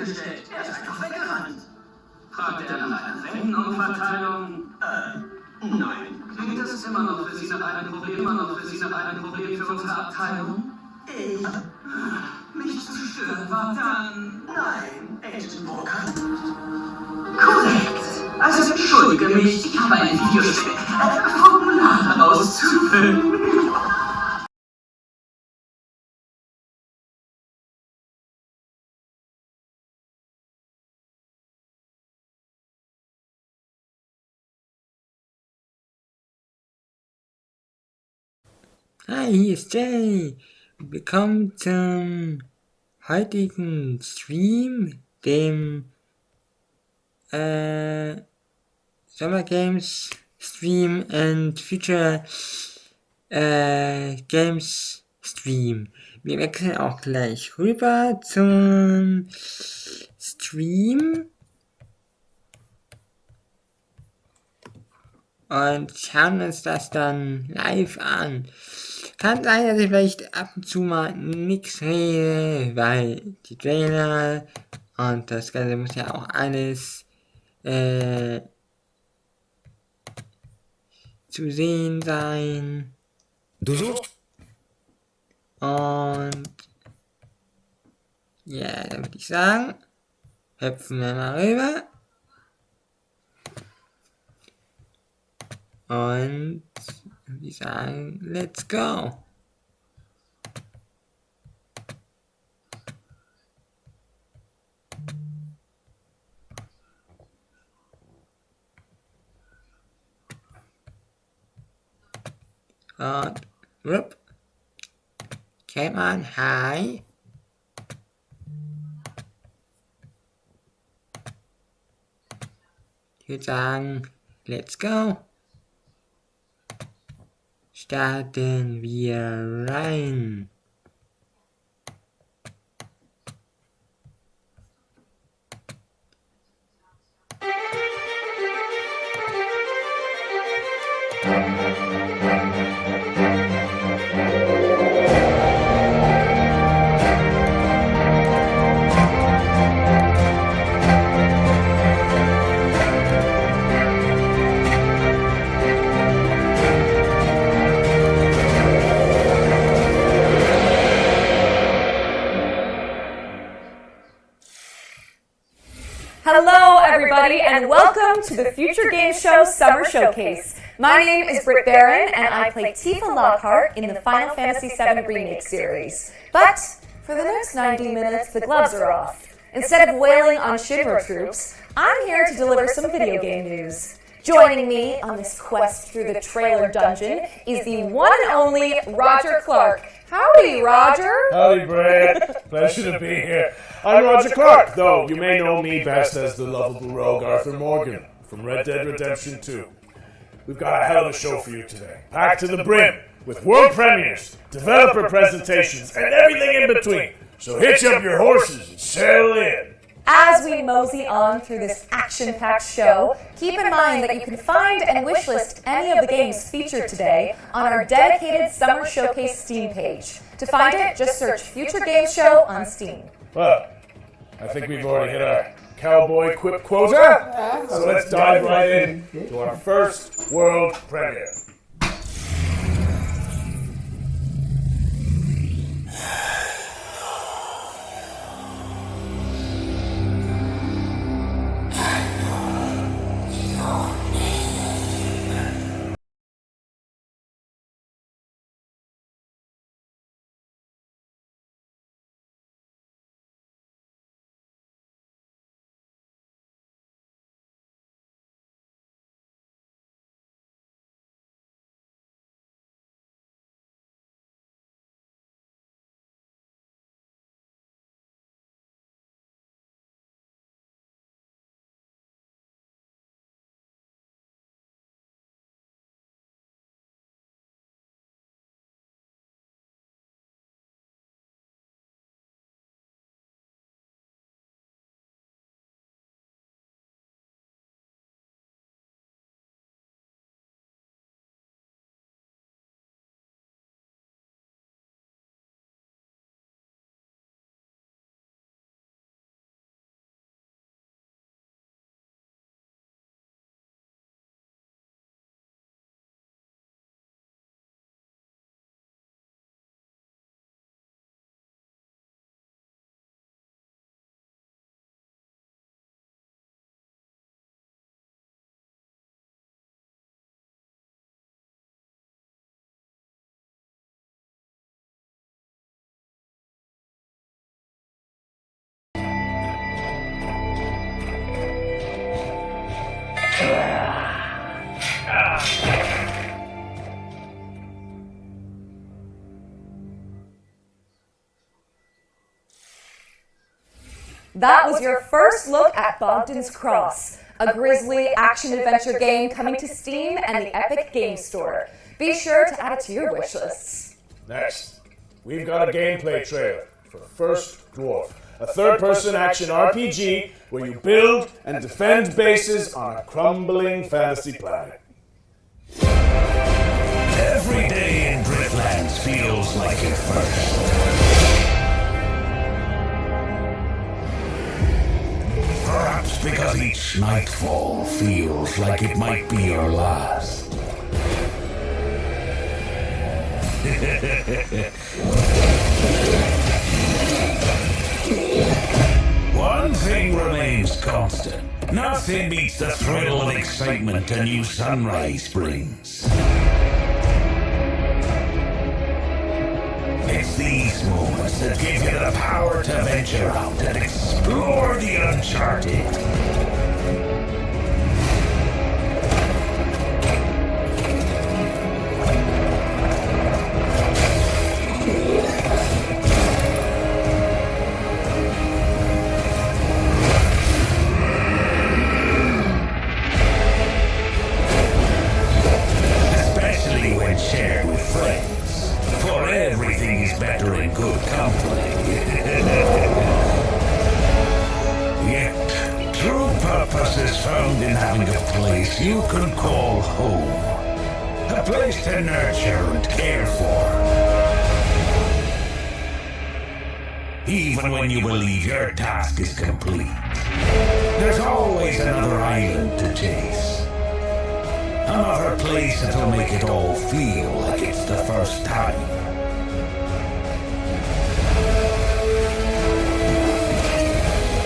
gestellt. Er ist einfach weggerannt. Fragt er nach einer Rängenumverteilung? Nein. Klingt das immer noch für Sie nach einem Problem, für unsere Abteilung? Mich zu stören war dann... Nein, Agent. Korrekt. Also entschuldige mich, ich habe ein Formular auszufüllen. Hi, hier ist Jay. Willkommen zum heutigen Stream, dem Summer Games Stream and Future Games Stream. Wir wechseln auch gleich rüber zum Stream und schauen uns das dann live an. Kann sein, dass ich vielleicht ab und zu mal nix rede, weil die Trailer und das Ganze muss ja auch alles zu sehen sein. Du suchst? Und ja, dann würde ich sagen, hüpfen wir mal rüber. Und würde ich sagen, let's go. Und, whoop. Come on, hi. Ich würde sagen, let's go. Starten wir rein. Hello, everybody, and welcome to the Future Game Show Summer Showcase. My name is Britt Barron, and I play Tifa Lockhart in the Final Fantasy VII Remake series. But for the next 90 minutes, the gloves are off. Instead of wailing on Shinra troops, I'm here to deliver some video game news. Joining me on this quest through the trailer dungeon is the one and only Roger Clark. Howdy, Roger. Howdy, Brad. Pleasure to be here. I'm Roger Clark, though you may know me best as the lovable rogue Arthur Morgan from Red Dead Redemption 2. We've got a hell of a show for you today, packed to the brim with world premieres, developer presentations, and everything in between. So hitch up your horses and settle in. As we mosey on through this action-packed show, keep in mind that you can find and wishlist any of the games featured today on our dedicated Summer Showcase Steam page. To find it, just search Future Game Show on Steam. Well, I think we've already hit our cowboy quip quota, so let's dive right in to our first world premiere. That was your first look at Bogdan's Cross, a grisly action-adventure game coming to Steam and the Epic Game Store. Be sure to add it to your wish lists. Next, we've got a gameplay trailer for First Dwarf, a third-person action RPG where you build and defend bases on a crumbling fantasy planet. Every day in Britlands feels like your first. Perhaps because each nightfall feels like it might be your last. One thing remains constant. Nothing beats the thrill of excitement a new sunrise brings. It's these moments that give you the power to venture out and explore the uncharted. Especially when shared with friends. For everything is better in good company. Yet, true purpose is found in having a place you can call home. A place to nurture and care for. Even when you believe your task is complete, there's always another island to chase. Another place that'll make it all feel like it's the first time.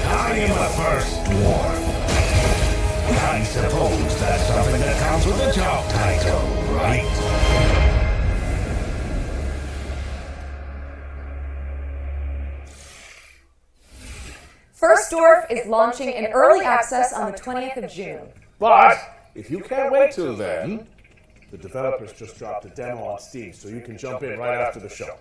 I am a first dwarf. I suppose that's something that comes with a job title, right? First Dwarf is launching in early access on the 20th of June. But if you can't wait till then, the developers just dropped a demo on Steam, so you can jump in right after the show.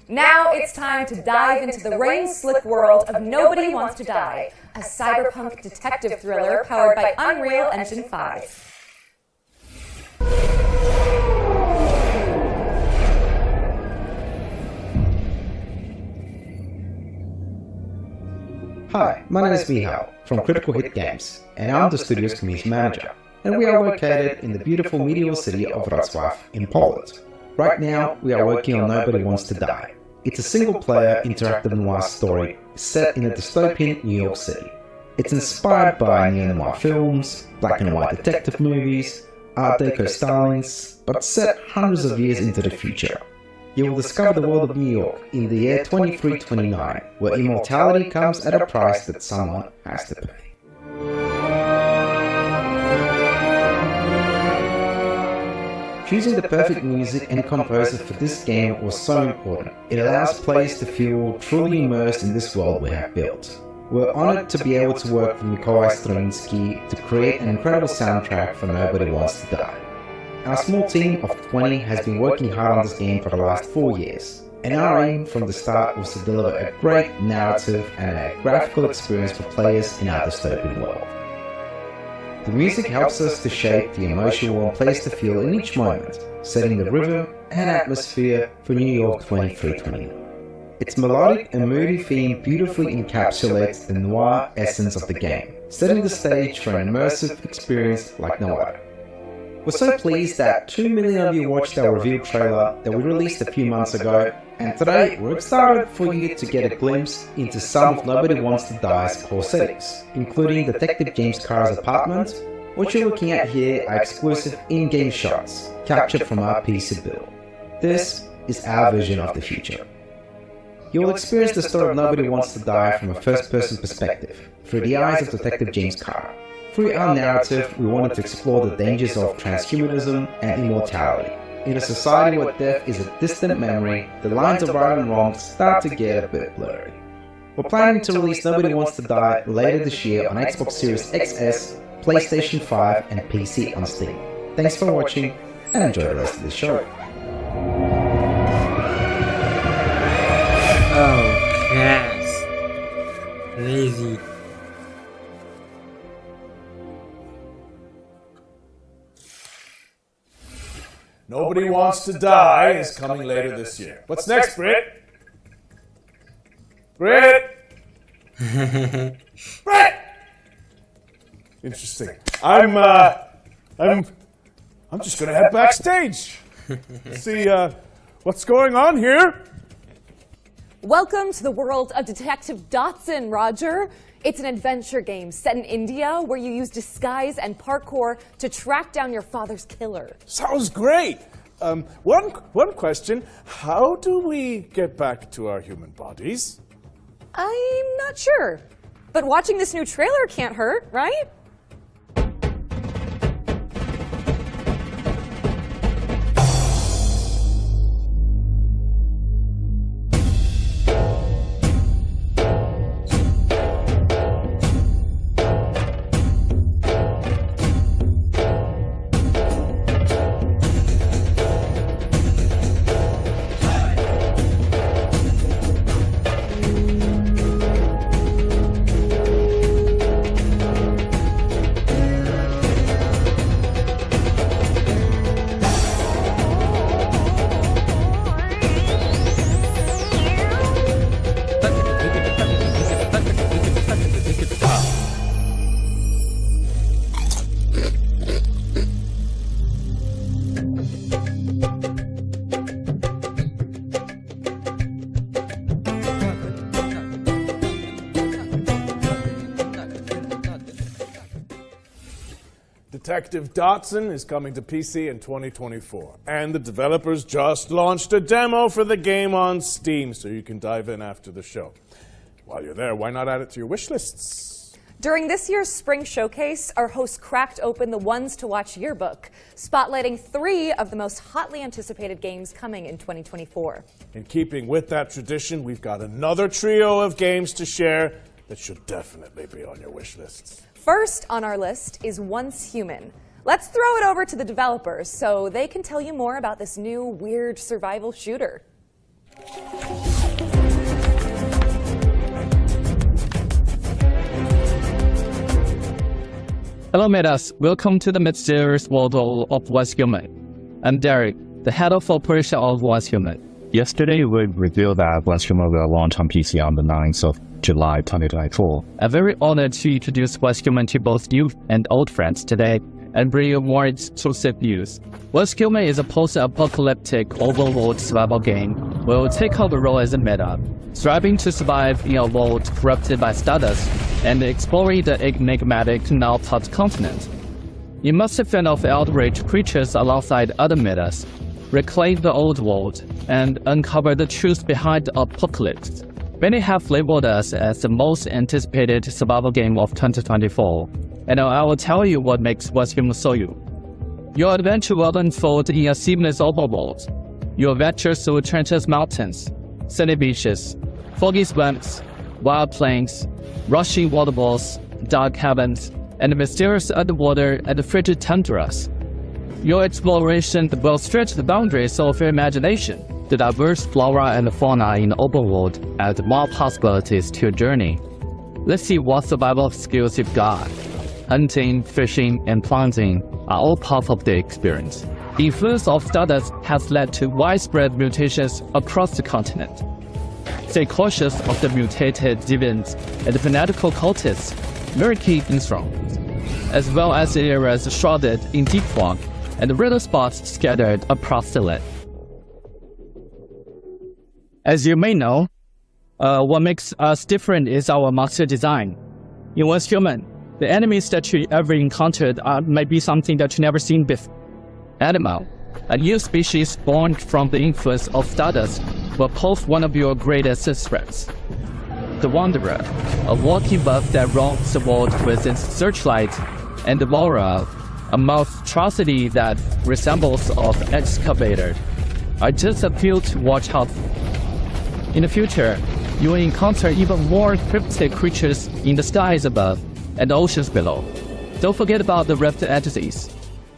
Now it's time to dive into the rain-slick world of Nobody Wants to Die, a cyberpunk detective thriller powered by Unreal Engine 5. Hi, my name is Michal from Critical Hit Games, and I'm the studio's community manager. And we are located in the beautiful medieval city of Wrocław in Poland. Right now, we are working on Nobody Wants to Die. It's a single-player interactive noir story set in a dystopian New York City. It's inspired by neo-noir films, black and white detective movies, Art Deco stylings, but set hundreds of years into the future. You will discover the world of New York in the year 2329, where immortality comes at a price that someone has to pay. Choosing the perfect music and composer for this game was so important. It allows players to feel truly immersed in this world we have built. We're honored to be able to work with Mikołaj Strumiński to create an incredible soundtrack for Nobody Wants to Die. Our small team of 20 has been working hard on this game for the last 4 years, and our aim from the start was to deliver a great narrative and a graphical experience for players in our dystopian world. The music helps us to shape the emotional and place to feel in each moment, setting the rhythm and atmosphere for New York 2329. Its melodic and moody theme beautifully encapsulates the noir essence of the game, setting the stage for an immersive experience like no other. We're so pleased that 2 million of you watched our review trailer that we released a few months ago, and today we're excited for you to get a glimpse into some of Nobody Wants to Die's core settings, including Detective James Carr's apartment. What you're looking at here are exclusive in-game shots, captured from our PC build. This is our vision of the future. You'll experience the story of Nobody Wants to Die from a first-person perspective, through the eyes of Detective James Carr. Through our narrative, we wanted to explore the dangers of transhumanism and immortality. In a society where death is a distant memory, the lines of right and wrong start to get a bit blurry. We're planning to release Nobody Wants to Die later this year on Xbox Series XS, PlayStation 5 and PC on Steam. Thanks for watching and enjoy the rest of the show. Oh, krass. Lazy. Nobody Wants to Die is coming later this year. What's next, Britt? Britt! Britt! Interesting. I'm just gonna head backstage. See what's going on here. Welcome to the world of Detective Dotson, Roger. It's an adventure game set in India where you use disguise and parkour to track down your father's killer. Sounds great. One question. How do we get back to our human bodies? I'm not sure, but watching this new trailer can't hurt, right? Detective Dotson is coming to PC in 2024, and the developers just launched a demo for the game on Steam, so you can dive in after the show. While you're there, why not add it to your wish lists? During this year's Spring Showcase, our host cracked open the Ones to Watch yearbook, spotlighting 3 of the most hotly anticipated games coming in 2024. In keeping with that tradition, we've got another trio of games to share that should definitely be on your wish lists. First on our list is Once Human. Let's throw it over to the developers so they can tell you more about this new weird survival shooter. Hello, Metas. Welcome to the mysterious world of Once Human. I'm Derek, the head of operation of Once Human. Yesterday, we revealed that Once Human will launch on PC on the 9th of July 2024. I'm very honored to introduce Once Human to both new and old friends today and bring you more exclusive news. Once Human is a post-apocalyptic overworld survival game where we'll take on the role as a meta, striving to survive in a world corrupted by stardust and exploring the enigmatic now-thought continent. You must fend off outraged creatures alongside other metas, reclaim the old world, and uncover the truth behind the apocalypse. Many have labeled us as the most anticipated survival game of 2024, and I will tell you what makes Once Human so you. Your adventure will unfold in a seamless overworld. Your adventures through treacherous mountains, sandy beaches, foggy swamps, wild plains, rushing waterfalls, dark caverns, and mysterious underwater and frigid tundras. Your exploration will stretch the boundaries of your imagination. The diverse flora and fauna in the overworld add more possibilities to your journey. Let's see what survival skills you've got. Hunting, fishing, and planting are all part of the experience. The influence of stardust has led to widespread mutations across the continent. Stay cautious of the mutated deviants and fanatical cultists lurking in strongholds, as well as areas shrouded in deep fog and riddle spots scattered across the land. As you may know, what makes us different is our monster design. In Once Human, the enemies that you ever encountered might be something that you never seen before. Animal, a new species born from the influence of stardust, will pose one of your greatest threats. The Wanderer, a walking buff that roams the world with its searchlight, and the Devourer, a monstrosity that resembles an excavator, are just a few to watch out for. In the future, you will encounter even more cryptic creatures in the skies above and the oceans below. Don't forget about the rift entities.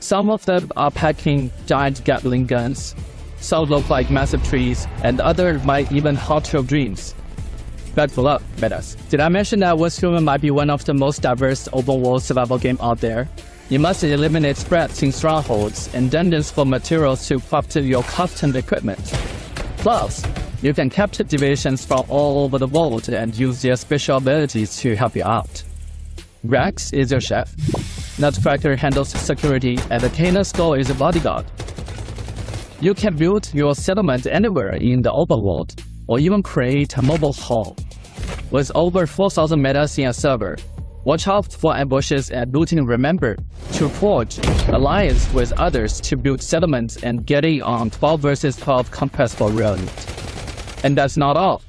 Some of them are packing giant Gatling guns, some look like massive trees, and others might even haunt your dreams. But below, metas. Did I mention that What's Human might be one of the most diverse open world survival game out there? You must eliminate threats in strongholds and dungeons for materials to craft your custom equipment. Plus, you can capture divisions from all over the world and use their special abilities to help you out. Rex is your chef. Nutcracker handles security, and the Kana Skull is a bodyguard. You can build your settlement anywhere in the open world, or even create a mobile hall. With over 4,000 metas in a server, watch out for ambushes and looting. Remember to forge alliance with others to build settlements and get in on 12 vs 12 conquest for round. And that's not all.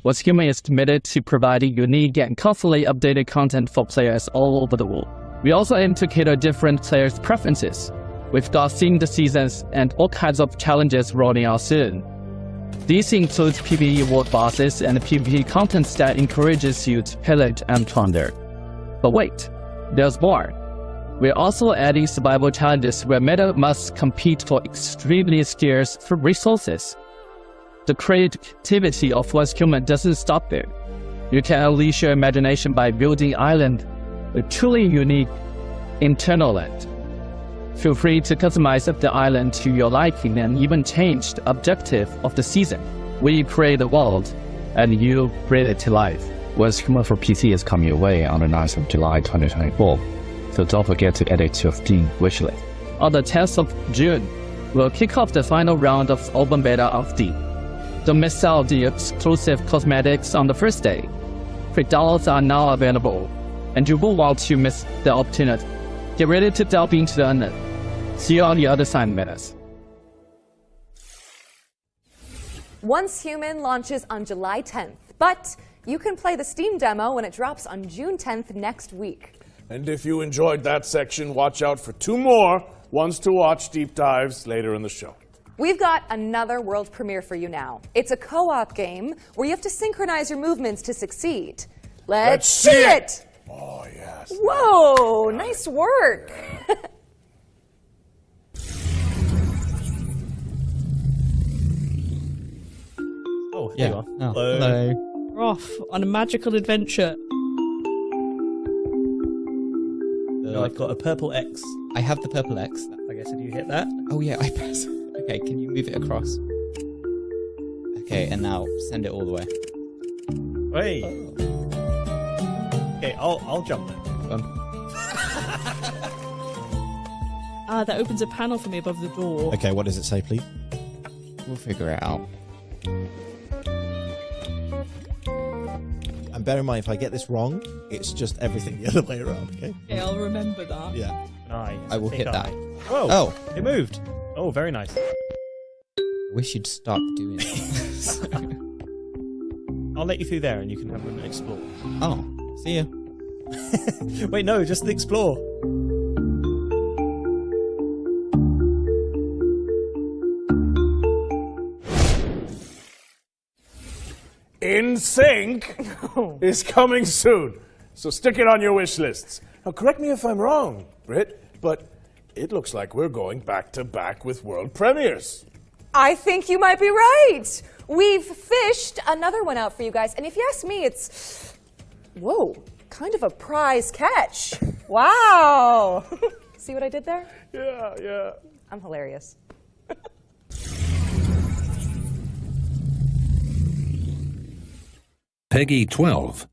What's Human is committed to providing unique and constantly updated content for players all over the world. We also aim to cater different players' preferences. We've got themed seasons and all kinds of challenges rolling out soon. These include PvE world bosses and PvP content that encourages you to pillage and plunder. But wait, there's more. We're also adding survival challenges where meta must compete for extremely scarce resources. The creativity of What's Human doesn't stop there. You can unleash your imagination by building island with truly unique internal land. Feel free to customize the island to your liking and even change the objective of the season. We create the world, and you bring it to life. What's Human for PC is coming your way on the 9th of July 2024, so don't forget to add it to your Steam wishlist. On the 10th of June, we'll kick off the final round of open beta of Steam. Don't miss out the exclusive cosmetics on the first day. Free downloads are now available, and you won't want to miss the opportunity. Get ready to delve into the unknown. See you on the other side, metas. Once Human launches on July 10th, but you can play the Steam demo when it drops on June 10th next week. And if you enjoyed that section, watch out for 2 more ones to watch deep dives later in the show. We've got another world premiere for you now. It's a co-op game where you have to synchronize your movements to succeed. Let's see it! Oh, yes. Whoa, nice work. Oh, here you are. Oh, hello. We're off on a magical adventure. I've got a purple X. I have the purple X. I guess if you hit that. Oh yeah, I press. Okay, can you move it across? Okay, and now send it all the way. Wait. Oh. Okay, I'll jump then. That opens a panel for me above the door. Okay, what does it say, please? We'll figure it out. And bear in mind, if I get this wrong, it's just everything the other way around, okay? Okay, I'll remember that. Yeah. Nice. I will hit that. Whoa! Oh! It moved! Oh, very nice. I wish you'd stop doing this. I'll let you through there and you can have an explore. Oh, see ya. Wait, no, just the explore. In Sync is coming soon, so stick it on your wish lists. Now, correct me if I'm wrong, Britt, but it looks like we're going back to back with world premieres. I think you might be right. We've fished another one out for you guys, and if you ask me, it's, whoa, kind of a prize catch. Wow. See what I did there? Yeah, yeah. I'm hilarious. Peggy 12.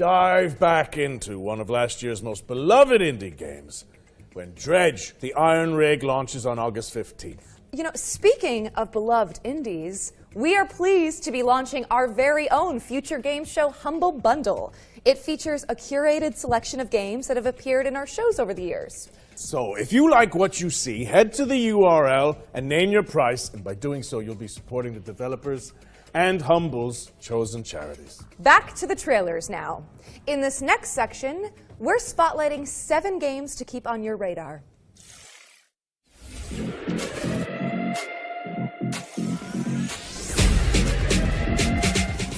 dive back into one of last year's most beloved indie games when Dredge, the Iron Rig, launches on August 15th. You know, speaking of beloved indies, we are pleased to be launching our very own Future Game Show Humble Bundle. It features a curated selection of games that have appeared in our shows over the years. So, if you like what you see, head to the URL and name your price, and by doing so, you'll be supporting the developers and Humble's chosen charities. Back to the trailers now. In this next section, we're spotlighting 7 games to keep on your radar.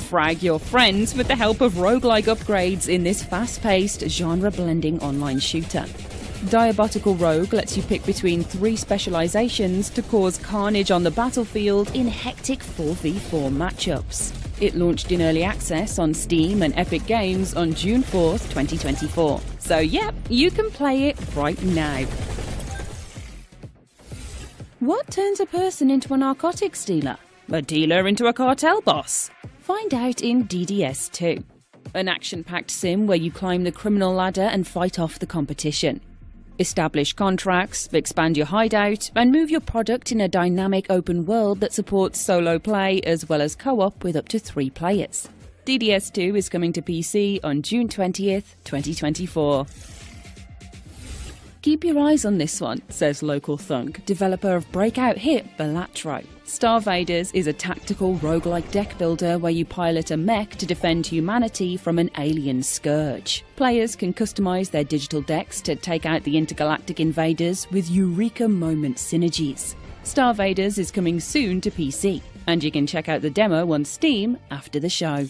Frag your friends with the help of roguelike upgrades in this fast-paced, genre-blending online shooter. Diabotical Rogue lets you pick between 3 specializations to cause carnage on the battlefield in hectic 4v4 matchups. It launched in early access on Steam and Epic Games on June 4th, 2024. So yep, you can play it right now. What turns a person into a narcotics dealer? A dealer into a cartel boss? Find out in DDS 2, an action-packed sim where you climb the criminal ladder and fight off the competition. Establish contracts, expand your hideout, and move your product in a dynamic open world that supports solo play as well as co-op with up to 3 players. DDS 2 is coming to PC on June 20th, 2024. Keep your eyes on this one, says Local Thunk, developer of breakout hit Balatro. Star Vaders is a tactical roguelike deck builder where you pilot a mech to defend humanity from an alien scourge. Players can customize their digital decks to take out the intergalactic invaders with Eureka Moment synergies. Star Vaders is coming soon to PC, and you can check out the demo on Steam after the show.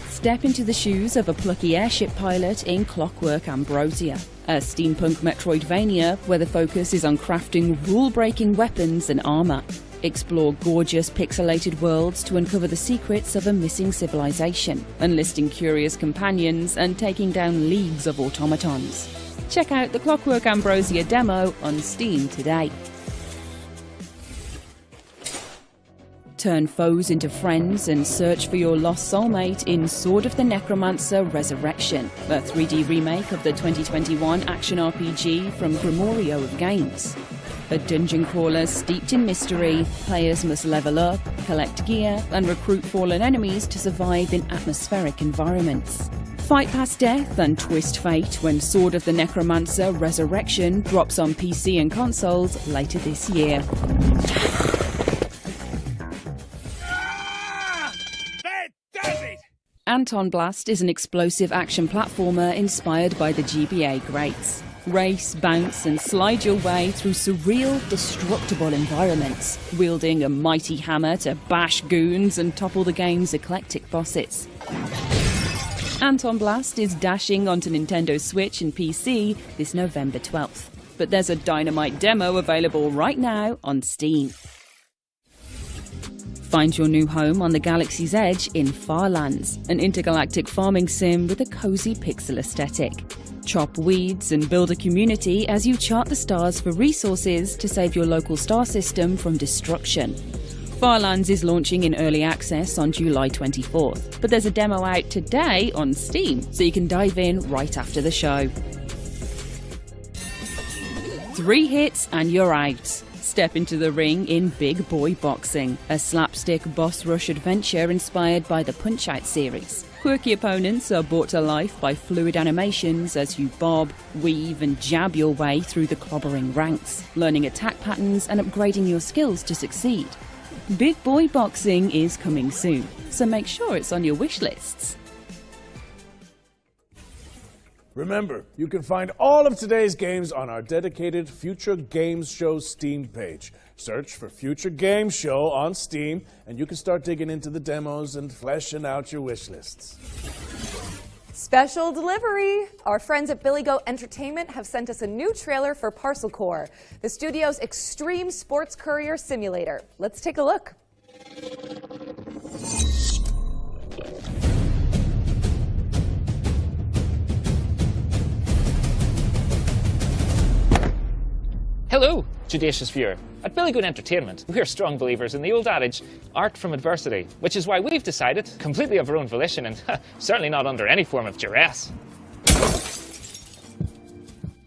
Step into the shoes of a plucky airship pilot in Clockwork Ambrosia, a steampunk Metroidvania where the focus is on crafting rule-breaking weapons and armour. Explore gorgeous pixelated worlds to uncover the secrets of a missing civilization, enlisting curious companions and taking down leagues of automatons. Check out the Clockwork Ambrosia demo on Steam today. Turn foes into friends and search for your lost soulmate in Sword of the Necromancer Resurrection, a 3D remake of the 2021 action RPG from Grimorio of Games. A dungeon crawler steeped in mystery, players must level up, collect gear, and recruit fallen enemies to survive in atmospheric environments. Fight past death and twist fate when Sword of the Necromancer Resurrection drops on PC and consoles later this year. Anton Blast is an explosive action platformer inspired by the GBA greats. Race, bounce, and slide your way through surreal, destructible environments, wielding a mighty hammer to bash goons and topple the game's eclectic bosses. Anton Blast is dashing onto Nintendo Switch and PC this November 12th, but there's a dynamite demo available right now on Steam. Find your new home on the galaxy's edge in Farlands, an intergalactic farming sim with a cozy pixel aesthetic. Chop weeds and build a community as you chart the stars for resources to save your local star system from destruction. Farlands is launching in early access on July 24th, but there's a demo out today on Steam, so you can dive in right after the show. 3 hits and you're out. Step into the ring in Big Boy Boxing, a slapstick boss rush adventure inspired by the Punch-Out series. Quirky opponents are brought to life by fluid animations as you bob, weave and jab your way through the clobbering ranks, learning attack patterns and upgrading your skills to succeed. Big Boy Boxing is coming soon, so make sure it's on your wish lists. Remember, you can find all of today's games on our dedicated Future Games Show Steam page. Search for Future Games Show on Steam, and you can start digging into the demos and fleshing out your wish lists. Special delivery! Our friends at Billy Goat Entertainment have sent us a new trailer for Parcel Core, the studio's extreme sports courier simulator. Let's take a look. Hello, judicious viewer. At Billy Good Entertainment, we're strong believers in the old adage, art from adversity, which is why we've decided, completely of our own volition and certainly not under any form of duress,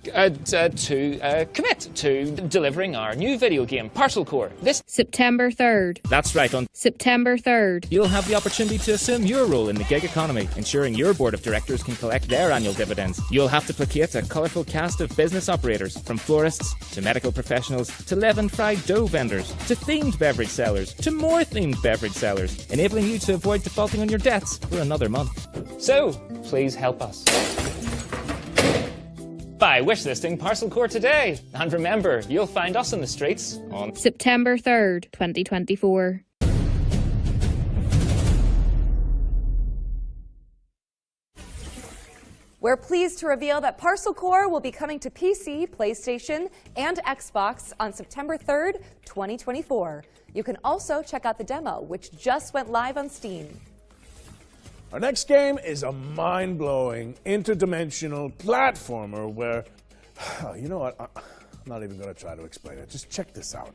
to commit to delivering our new video game, Parcel Core. This September 3rd. That's right, on September 3rd. You'll have the opportunity to assume your role in the gig economy, ensuring your board of directors can collect their annual dividends. You'll have to placate a colourful cast of business operators, from florists to medical professionals to leaven-fried dough vendors to themed beverage sellers to more themed beverage sellers, enabling you to avoid defaulting on your debts for another month. So, please help us by wishlisting Parcel Core today. And remember, you'll find us in the streets on September 3rd, 2024. We're pleased to reveal that Parcel Core will be coming to PC, PlayStation, and Xbox on September 3rd, 2024. You can also check out the demo, which just went live on Steam. Our next game is a mind-blowing, interdimensional platformer where, you know what, I'm not even going to try to explain it. Just check this out.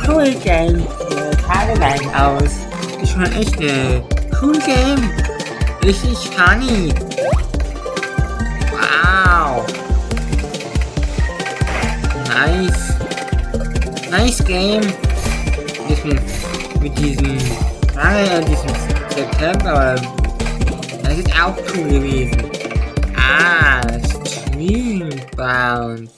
Cool Game Tage, einem aus. Ist schon echt cool Game. Richtig funny. Wow. Nice Game. Mit diesem September, aber das ist auch cool gewesen. Streamt.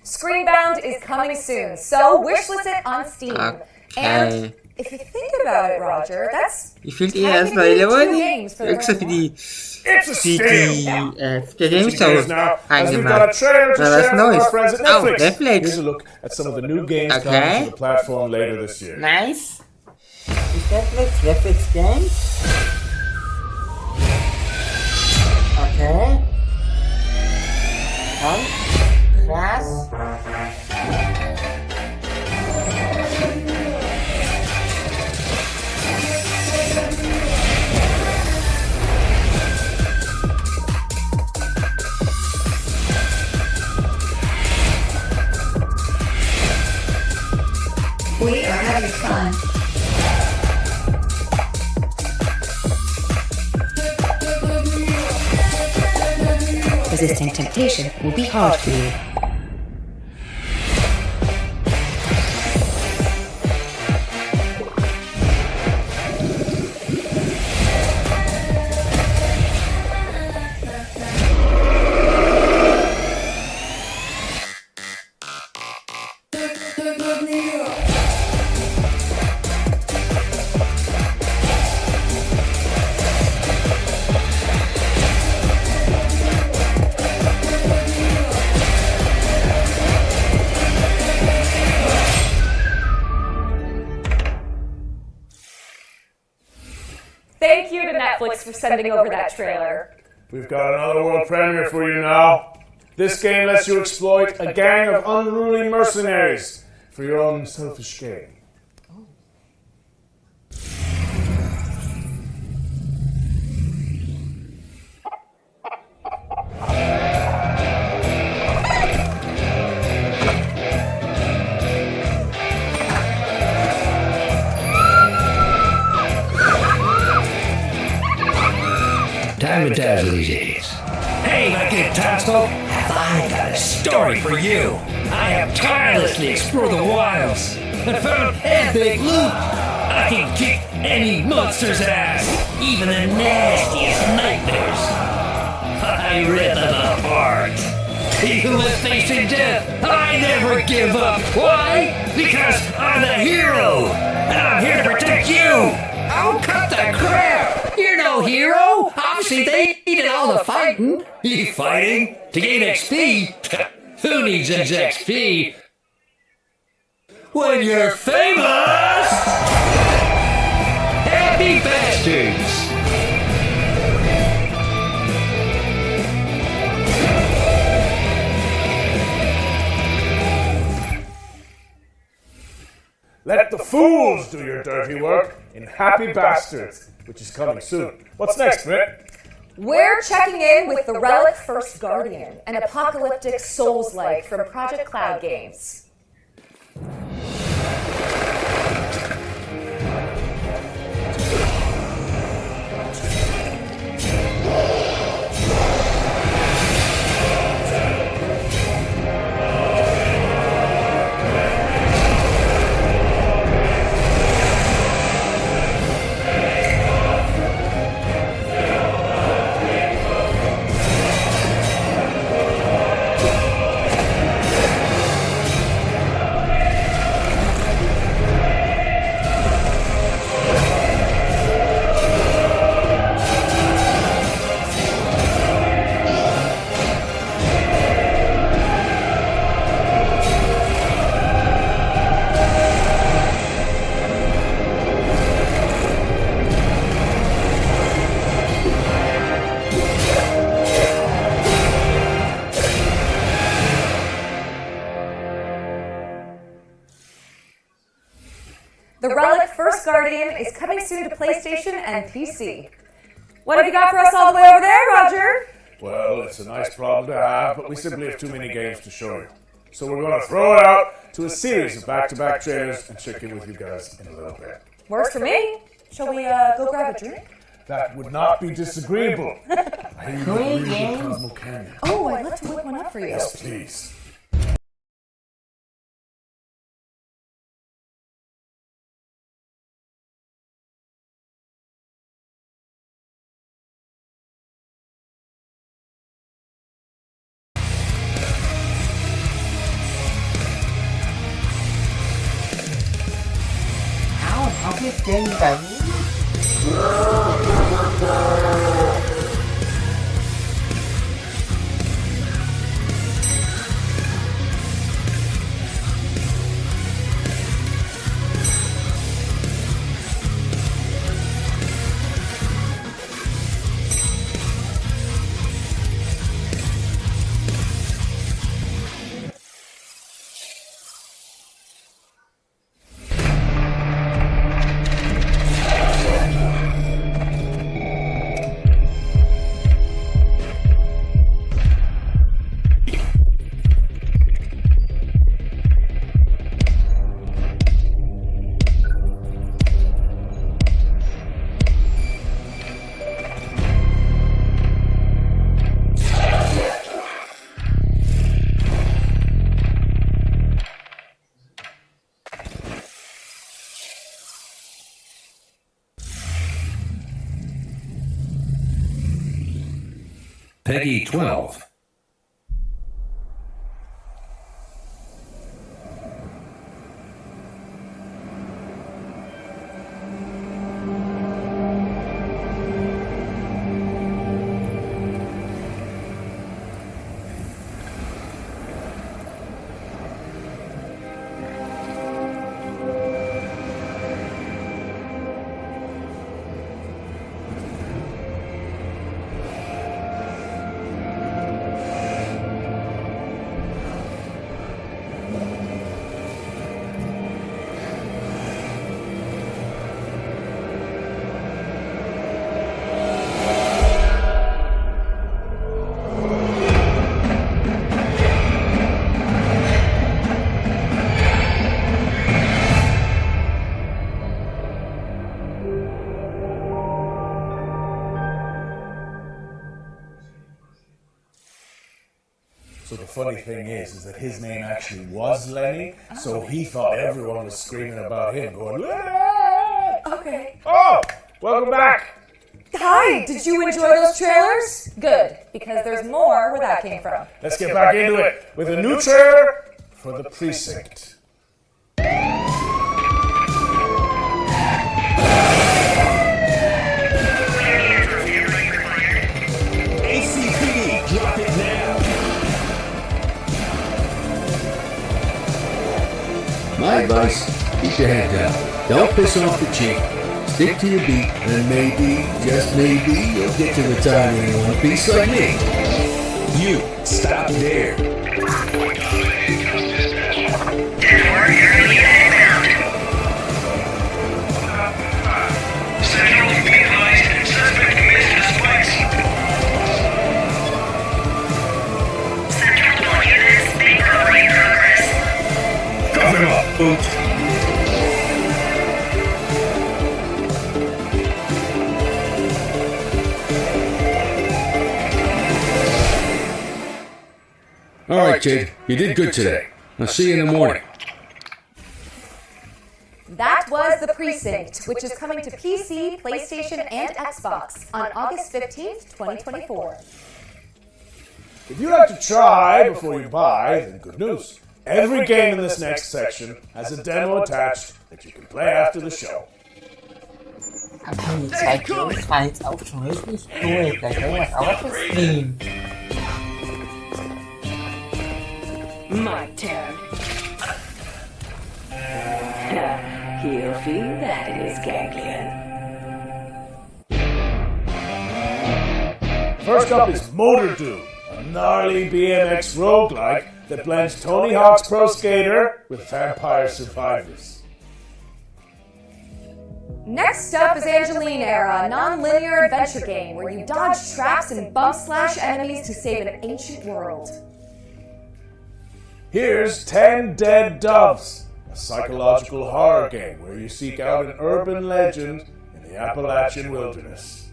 Screenbound is coming soon, so wishlist it on Steam. Okay. And if you think about it, Roger, that's Ich finde erstmal games for the extra für die der Game Show As we've got a trailer to share with our friends at Netflix. Netflix. Here's a look at some of the new games coming to the platform later this year. Nice. Netflix games. Okay. Krass. We are having fun. Resisting temptation will be hard for you. Thank you to Netflix for sending over that trailer. We've got another world premiere for you now. This game lets you exploit a gang of unruly mercenaries for your own selfish gain. Time to dazzle these idiots. Hey, my good townsfolk, have I got a story for you. I have tirelessly explored the wilds and found epic loot. I can kick any monster's ass, even the nastiest nightmares. I rip them apart. Even when facing death, I never give up. Why? Because I'm the hero, and I'm here to protect you. Oh, cut the crap! You're no hero. Obviously, they did all the fighting. You fighting to gain XP? Who needs XP? When you're famous! Happy bastards! Let the fools do your dirty work in Happy Bastards, which is coming soon. What's next, Britt? We're checking in with the Relic First Guardian, an apocalyptic Souls-like from Project Cloud Games. The Relic First Guardian is coming soon to PlayStation and PC. What have you got for us all the way over there, Roger? Well, it's a nice problem to have, but we simply have too many games to show you. So we're going to throw it out to a series of back-to-back trailers and check in with you guys in a little bit. Works for me. Shall we go grab a drink? That would not be disagreeable. I hear you really good Cosmo Canyon. Oh, I'd love to whip one up for you. Yes, please. I'll get done. Peggy 12. So the funny thing is that his name actually was Lenny, so he thought everyone was screaming about him, going, Lenny! Okay. Oh, welcome back. Hi, did you enjoy those trailers? Good, because there's more where that came from. Let's get back into it with a new trailer for The Precinct. ACPD, drop it now. My advice, keep your head down. Don't piss off the chief. Stick to your beat, and maybe, just maybe, you'll get to retirement in one piece like me. You, stop there. Cover him up, boot. All right, kid. You did good today. I'll see you in the morning. That was The Precinct, which is coming to PC, PlayStation, and Xbox on August 15th, 2024. If you like to try before you buy, then good news. Every game in this next section has a demo attached that you can play after the show. Aber die Zeit war jetzt auch schon richtig cool. Vielleicht können wir es auch für Stream. My turn. He'll feel that in his ganglion. First up is Motor Doom, a gnarly BMX roguelike that blends Tony Hawk's Pro Skater with Vampire Survivors. Next up is Angeline Era, a non-linear adventure game where you dodge traps and bump slash enemies to save an ancient world. Here's 10 Dead Doves, a psychological horror game where you seek out an urban legend in the Appalachian wilderness.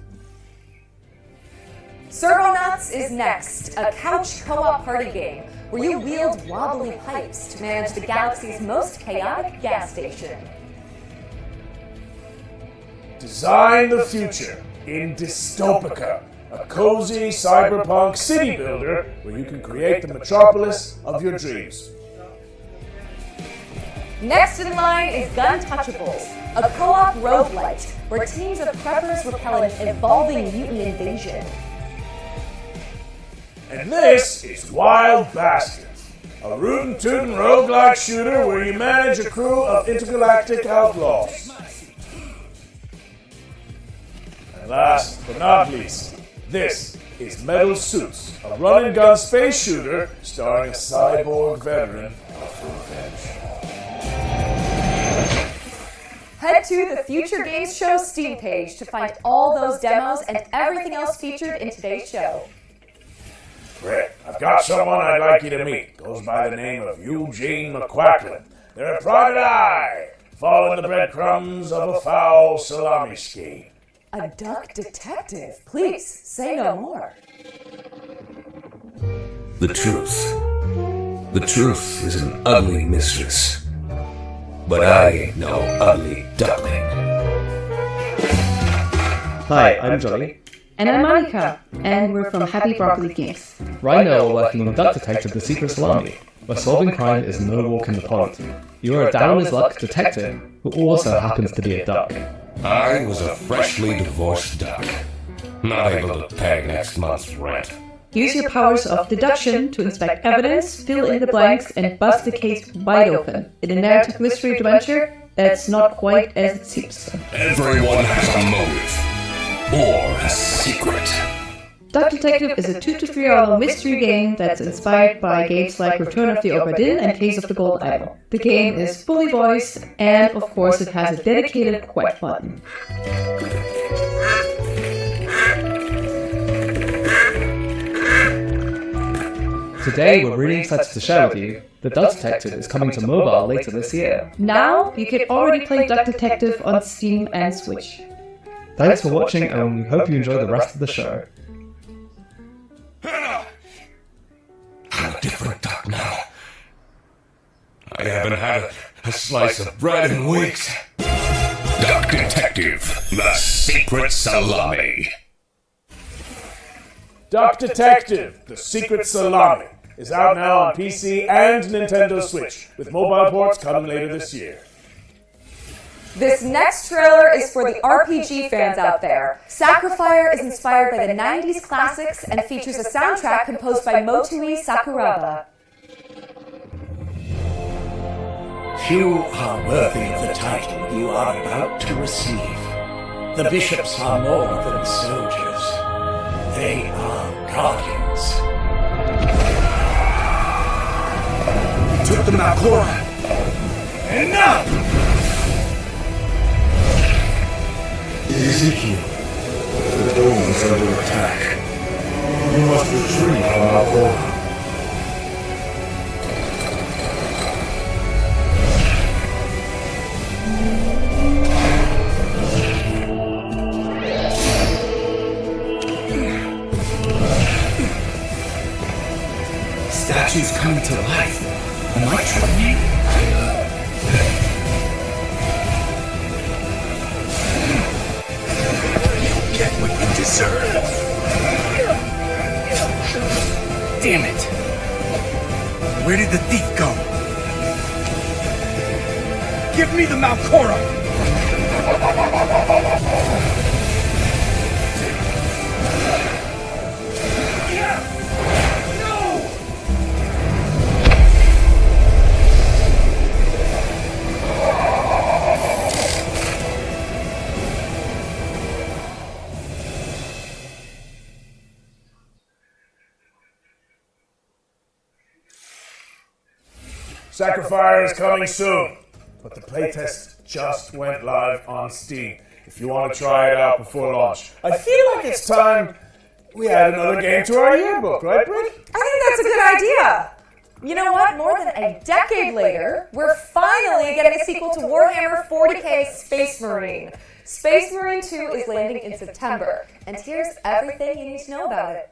Servonauts is next, a couch co-op party game where you wield wobbly pipes to manage the galaxy's most chaotic gas station. Design the future in Dystopica, a cozy cyberpunk city builder where you can create the metropolis of your dreams. Next in line is Guntouchables, a co-op roguelite where teams of preppers repel an evolving mutant invasion. And this is Wild Bastards, a rootin' tootin' roguelike shooter where you manage a crew of intergalactic outlaws. And last but not least, this is Metal Suits, a run-and-gun space shooter starring a cyborg veteran of revenge. Head to the Future Games Show Steam page to find all those demos and everything else featured in today's show. Great. I've got someone I'd like you to meet. Goes by the name of Eugene McQuacklin. They're a private eye, following the breadcrumbs of a foul salami scheme. A duck detective? Please, say no more. The truth. The truth is an ugly mistress. But I ain't no ugly duckling. Hi, I'm Johnny. And I'm Monica, and we're from Happy Broccoli Games. Right now we're working on Duck Detective the Secret Salami, where solving crime is no walk in the park. You are a down-on-his-luck detective who also happens to be a duck. I was a freshly divorced duck, not able to pay next month's rent. Use your powers of deduction to inspect evidence, fill in the blanks, and bust the case wide open in a narrative mystery adventure that's not quite as it seems. Everyone has a motive. Or a secret. Duck Detective is a 2 to 3 hour mystery game that's inspired by games like Return of the Obra Dinn and Case of the Gold Idol. The game is fully voiced, and of course it has a dedicated quack button. Today we're really excited to share with you that Duck Detective is coming to mobile later this year. Now you can already play Duck Detective on Steam and Switch. Thanks for watching, and we hope you enjoy the rest of the show. I'm a different duck now. I haven't had a slice of bread in weeks. Duck Detective, the Secret Salami. Duck Detective, the Secret Salami, is out now on PC and Nintendo Switch, with mobile ports coming later this year. This next trailer is for the RPG fans out there. Sacrifice is inspired by the 90s classics and features a soundtrack composed by Motoi Sakuraba. Few are worthy of the title you are about to receive. The bishops are more than soldiers. They are guardians. We took the Malcora. Enough! Ezekiel, the dome is under attack. You must retreat from Malcora. Statues coming to life. Am I dreaming? You'll get what you deserve. Damn it! Where did the thief go? Give me the Malcora! Sacrifice is coming soon, but the playtest just went live on Steam. If you want to try it out before launch, I feel like it's time we add another game to our yearbook, right, Britt? I think that's a good idea. You know what? More than a decade later, we're finally getting a sequel to Warhammer 40k Space Marine. Space Marine 2 is landing in September, and here's everything you need to know about it.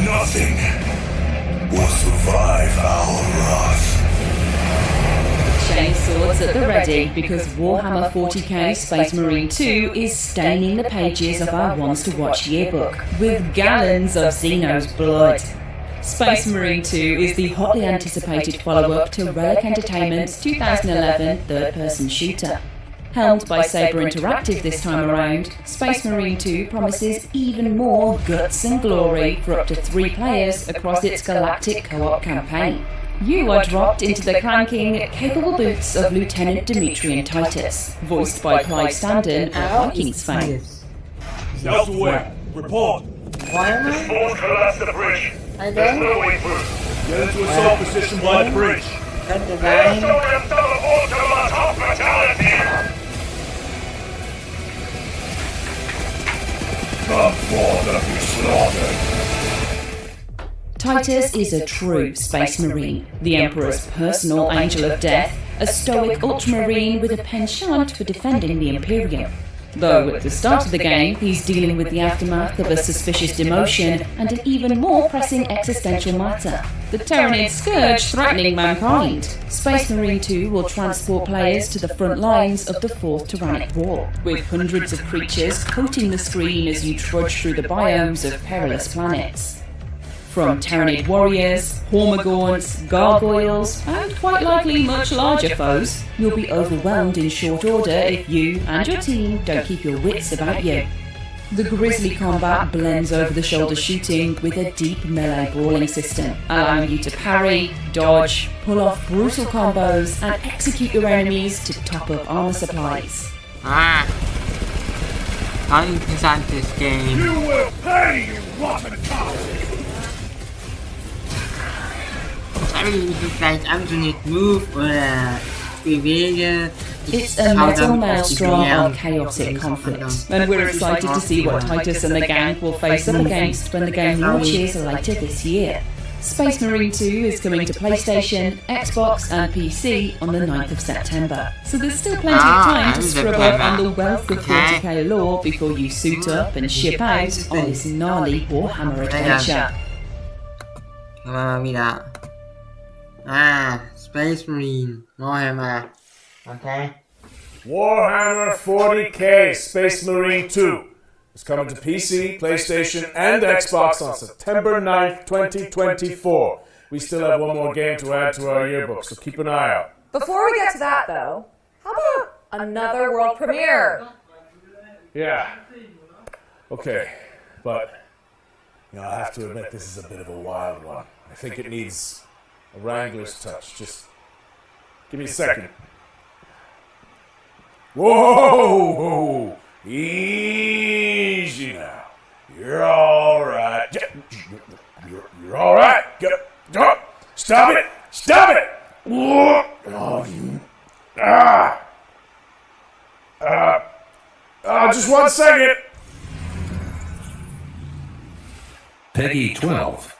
Nothing will survive our wrath. Chainswords at the ready, because Warhammer 40k Space Marine 2 is staining the pages of our Ones to Watch yearbook with gallons of Xeno's blood. Space Marine 2 is the hotly anticipated follow-up to Relic Entertainment's 2011 third-person shooter. Helmed by Saber Interactive this time around, Space Marine 2 promises even more guts and glory for up to 3 players across its galactic co-op campaign. You are dropped into the clanking, capable boots of Lieutenant Demetrian Titus, voiced by Clive Standen at Vikings fame. Elsewhere, report. Warhammer? Force collapsed the bridge. There's no way through. Get into assault position by the bridge. Cut the line. Come forth and be slaughtered. Titus is a true Space Marine, the Emperor's personal angel of death, a stoic ultramarine with a penchant for defending the Imperium. Though at the start of the game, he's dealing with the aftermath of a suspicious demotion and an even more pressing existential matter, the Tyranid Scourge threatening mankind. Space Marine 2 will transport players to the front lines of the Fourth Tyrannic War, with hundreds of creatures coating the screen as you trudge through the biomes of perilous planets. From Tyranid warriors, Hormagaunts, gargoyles, and quite likely much larger foes, you'll be overwhelmed in short order if you and your team don't keep your wits about you. The grisly combat blends over-the-shoulder shooting with a deep melee brawling system, allowing you to parry, dodge, pull off brutal combos, and execute your enemies to top up armor supplies. How do you present this game? You will pay, you rotten cow! I mean, is it like alternate move or bewege? It's a metal maelstrom of chaotic conflict, and we're excited to see what Titus and the gang will face up against when the game launches later this year. Space Marine 2 is coming to PlayStation, Xbox and PC on the 9th of September, so there's still plenty of time to scrub up on the wealth of 40k lore before you suit up and ship out on this gnarly Warhammer adventure. mal wieder. Space Marine. Warhammer. Okay. Warhammer 40k Space Marine 2 is coming to PC, PlayStation, and Xbox on September 9th, 2024. We still have one more game to add to our yearbook, so keep an eye out. Before we get to that, though, how about another world premiere? Yeah. Okay, but I have to admit this is a bit of a wild one. I think it needs a Wrangler's touch. Just give me a second. Whoa! Easy now. You're all right. You're all right. Stop it! Stop it! Just 1 second. Peggy 12.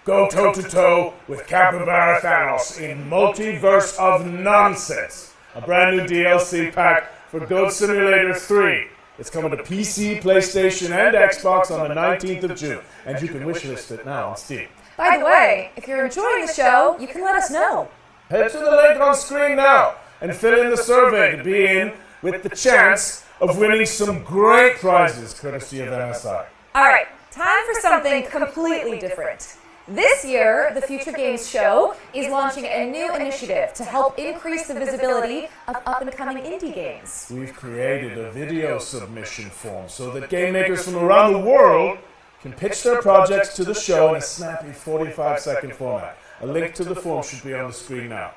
Go toe-to-toe with Capybara Thanos in Multiverse of Nonsense, a brand new DLC pack for Goat Simulator 3. It's coming to PC, PlayStation, and Xbox on the 19th of June, and you can wishlist it now on Steam. By the way, if you're enjoying the show, you can let us know. Head to the link on screen now and fill in the survey to be in with the chance of winning some great prizes courtesy of MSI. Alright, time for something completely different. This year, the Future Games Show is launching a new initiative to help increase the visibility of up-and-coming indie games. We've created a video submission form so that game makers from around the world can pitch their projects to the show in a snappy 45-second format. A link to the form should be on the screen now.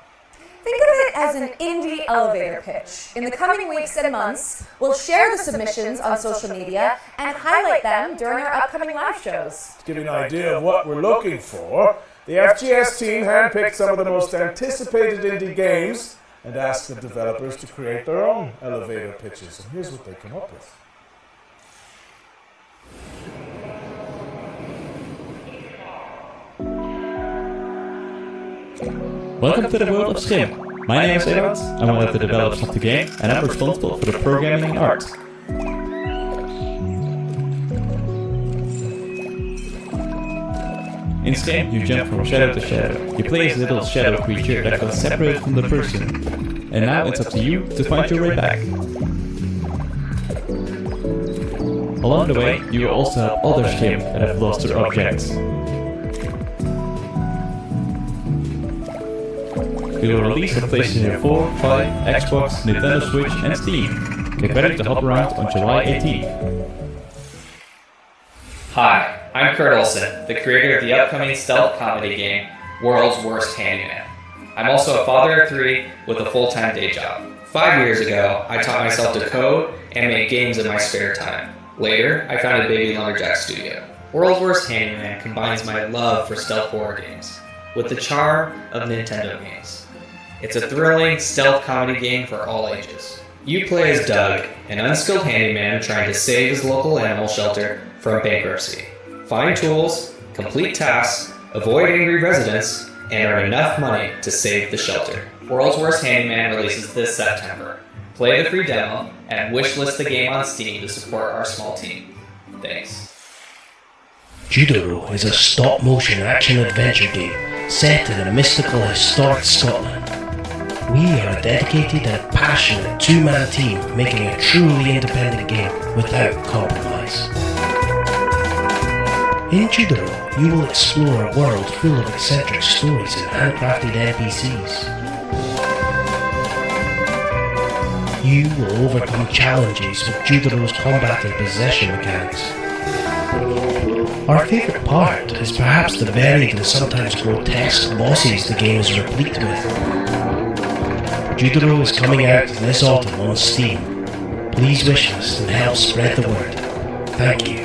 Think of it as an indie elevator pitch. In the coming weeks and months, we'll share the submissions on social media and highlight them during our upcoming live shows. To give you an idea of what we're looking for, the FGS team handpicked some of the most anticipated indie games and asked the developers to create their own elevator pitches. And here's what they came up with. Welcome to the world of Streamt. My name is Edward, I'm one of the developers of the game, and I'm responsible for the programming and art. In Streamt, you jump from shadow to shadow. You play as a little shadow creature that got separated from the person. And now it's up to you to find your way back. Along the way, you will also help other Streamt that have lost their objects. We will release on PlayStation 4, 5, Xbox, Nintendo Switch, and Steam. Get ready to hop around on July 18th. Hi, I'm Kurt Olson, the creator of the upcoming stealth comedy game, World's Worst Handyman. I'm also a father of 3 with a full-time day job. 5 years ago, I taught myself to code and make games in my spare time. Later, I founded Baby Lumberjack Studio. World's Worst Handyman combines my love for stealth horror games with the charm of Nintendo games. It's a thrilling stealth comedy game for all ages. You play as Doug, an unskilled handyman trying to save his local animal shelter from bankruptcy. Find tools, complete tasks, avoid angry residents, and earn enough money to save the shelter. World's Worst Handyman releases this September. play the free demo, and wishlist the game on Steam to support our small team. Thanks. Judoro is a stop-motion action-adventure game set in a mystical historic Scotland. We are a dedicated and passionate two-man team making a truly independent game without compromise. In Judoro, you will explore a world full of eccentric stories and handcrafted NPCs. You will overcome challenges with Judoro's combat and possession mechanics. Our favourite part is perhaps the varied and sometimes grotesque bosses the game is replete with. Judoro is coming out this autumn on Steam. Please wish us and help spread the word. Thank you.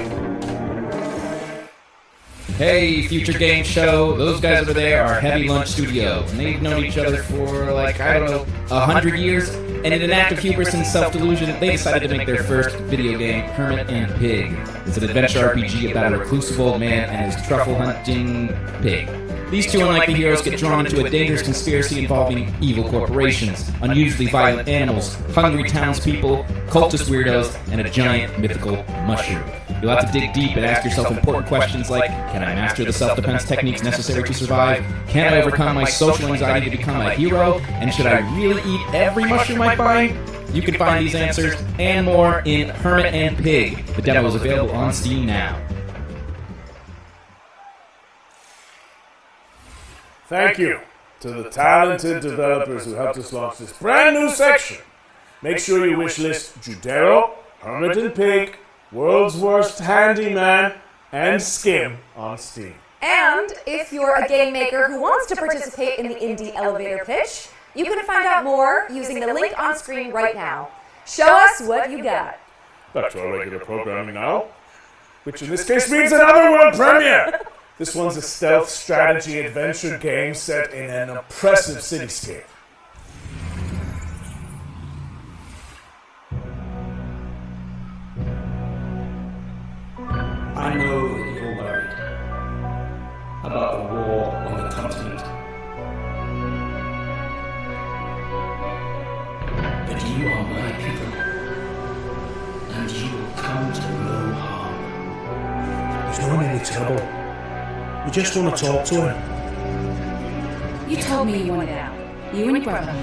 Hey, Future Game Show, those guys over there are Heavy Lunch Studio, and they've known each other for, 100 years, and in an act of hubris and self-delusion, they decided to make their first video game, Hermit and Pig. It's an adventure RPG about a reclusive old man and his truffle-hunting pig. These two unlikely heroes get drawn into a dangerous conspiracy involving evil corporations, unusually violent animals, hungry townspeople, cultist weirdos, and a giant mythical mushroom. You'll have to dig deep and ask yourself important questions like, can I master the self-defense techniques necessary to survive? Can I overcome my social anxiety to become a hero? And should I really eat every mushroom I find? You can find these answers and more in Hermit and Pig. The demo is available on Steam now. Thank you to the talented developers who helped us launch this brand new section. Make sure you wishlist Judoro, Hermit and Pig, World's Worst Handyman, and Skim on Steam. And if you're a game maker who wants to participate in the indie elevator pitch, you can find out more using the link on screen right now. Show us what you got. Back to our regular programming now, which in this case means another world premiere. This one's a stealth strategy adventure game set in an oppressive cityscape. I know that you're worried about the war on the continent. But you are my people, and you will come to no harm. There's not any trouble. We just want to talk to him. You told me you wanted out. You and your brother.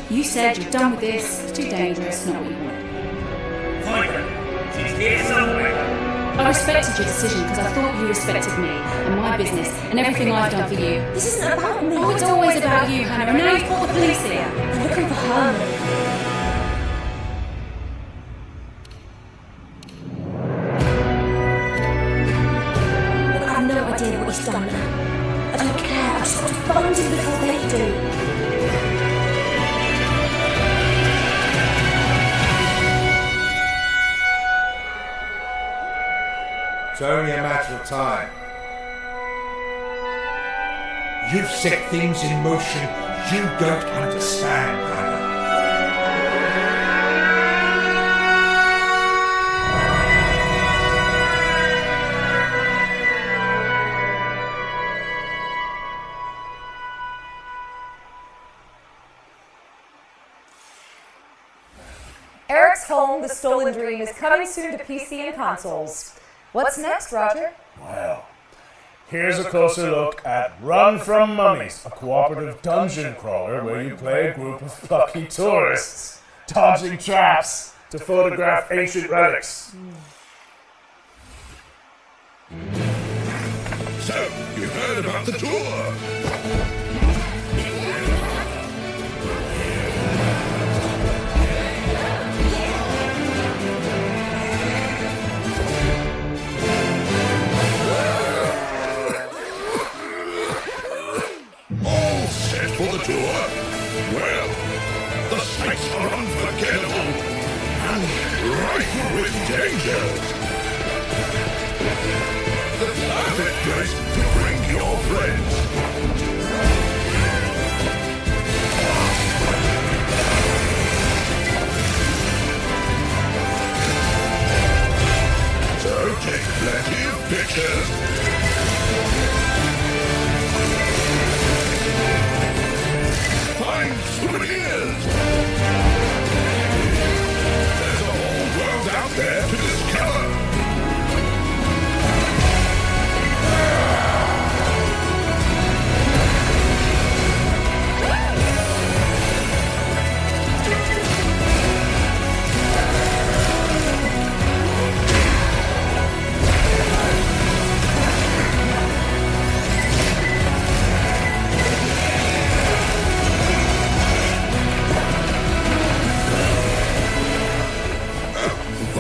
You said you're done with this, it's too dangerous, not what you want. Find her. She's here somewhere. I respected your decision because I thought you respected me and my business and everything I've done for you. This isn't about me. Oh, it's always about you, Hannah, and now you've got the police here. They're looking for her. I did what he's done now. I don't care, I just want to find him before they do. It's only a matter of time. You've set things in motion you don't understand, Hannah. Eric's Home, The Stolen Dream is coming soon to PC and consoles. What's next, Roger? Well, here's a closer look at Run From Mummies, a cooperative dungeon crawler where you play a group of plucky tourists, dodging traps to photograph ancient relics. So, you heard about the tour? All set for the tour? Well, the sights are unforgettable and rife with dangers. The perfect place to bring your friends. So take plenty of pictures. Find souvenirs.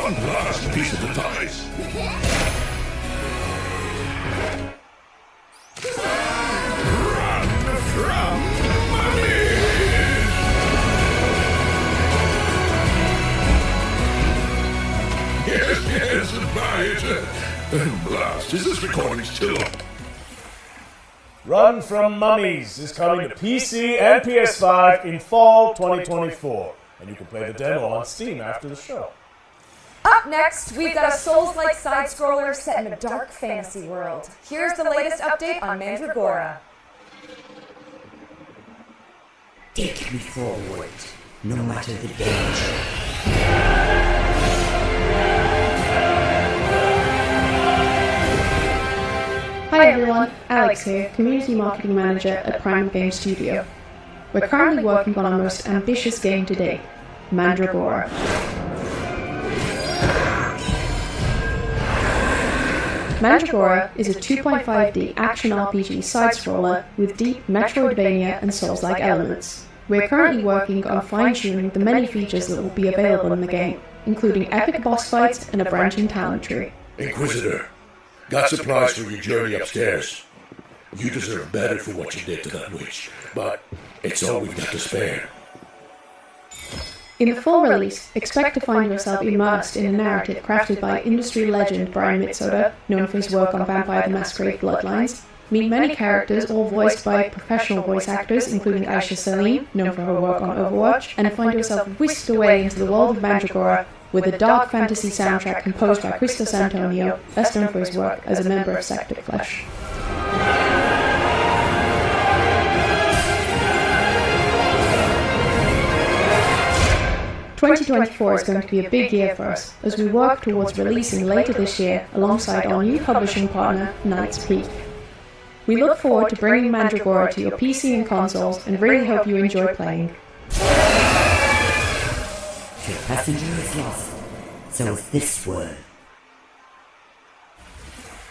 One last piece of advice. Run from mommy! Yes, buy it. Blast, is this recording still up? Run from Mummies is coming to PC and PS5 in fall 2024, and you can play the demo on Steam after the show. Up next, we've got a Souls-like side-scroller set in a dark fantasy world. Here's the latest update on Mandragora. Take me forward, no matter the danger. Hi everyone, Alex here, Community Marketing Manager at Prime Game Studio. We're currently working on our most ambitious game to date, Mandragora. Mandragora is a 2.5D action RPG side-scroller with deep Metroidvania and Souls-like elements. We're currently working on fine-tuning the many features that will be available in the game, including epic boss fights and a branching talent tree. Inquisitor, got supplies for your journey upstairs. You deserve better for what you did to that witch, but it's all we've got to spare. In the full release, expect to find yourself immersed in a narrative crafted by industry legend Brian Mitsoda, known for his work on Vampire the Masquerade Bloodlines. Meet many characters, all voiced by professional voice actors, including Aisha Salim, known for her work on Overwatch, and find yourself whisked away into the world of Mandragora with a dark fantasy soundtrack composed by Christos Antonio, best known for his work as a member of Sector Flesh. 2024 is going to be a big year for us as we work towards releasing later this year alongside our new publishing partner, Night's Peak. We look forward to bringing Mandragora to your PC and consoles and really hope you enjoy playing. Your passenger is lost, so is this word.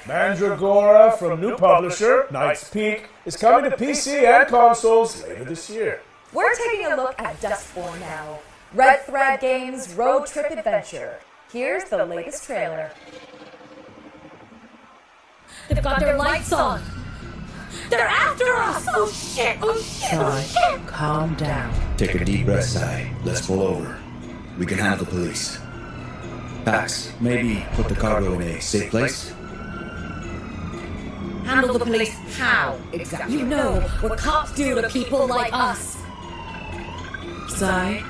Mandragora from new publisher, Night's Peak, is coming to PC and consoles later this year. We're taking a look at Dustborn now. Red Thread Games' road trip adventure. Here's the latest trailer. They've got their lights on. They're after us! Oh shit! Oh shit! Oh shit! Calm down. Take a deep breath, Si. Let's pull over. We can handle the police. Pax, maybe put the cargo in a safe place? Handle the police how? Exactly. You know what cops do to people like us. Si,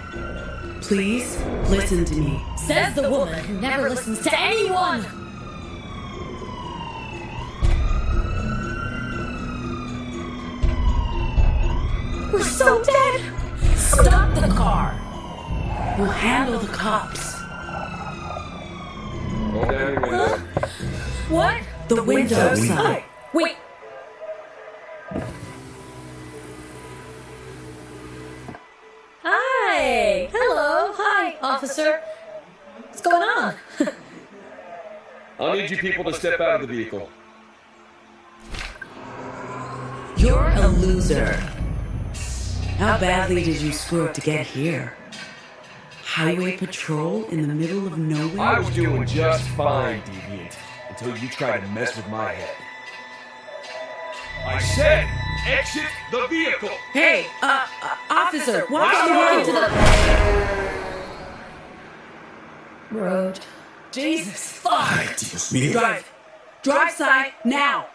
please listen to me. Says the woman who never listens to anyone! We're so dead! Stop the car! We'll handle the cops. Roll down your window. What? The window, Si. Wait! Hi! Hello! Hi, officer! What's going on? I'll need you people to step out of the vehicle. You're a loser. How badly did you screw up to get here? Highway patrol in the middle of nowhere? I was doing just fine, Deviant, until you tried to mess with my head. I said, exit the vehicle! Hey, officer, why don't you run to the road? Jesus, fuck! Dios mío. Drive! Drive, Si, now!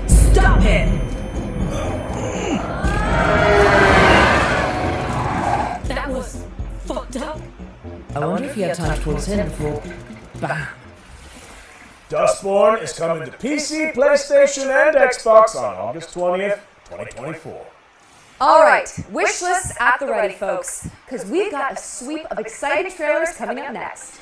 Stop it! That was fucked up. I wonder if you had time to pull his head before. Bam! Dustborn is coming to PC, PlayStation, and Xbox on August 20th, 2024. Alright, wish lists at the ready, folks, because we've got a sweep of exciting trailers coming up next.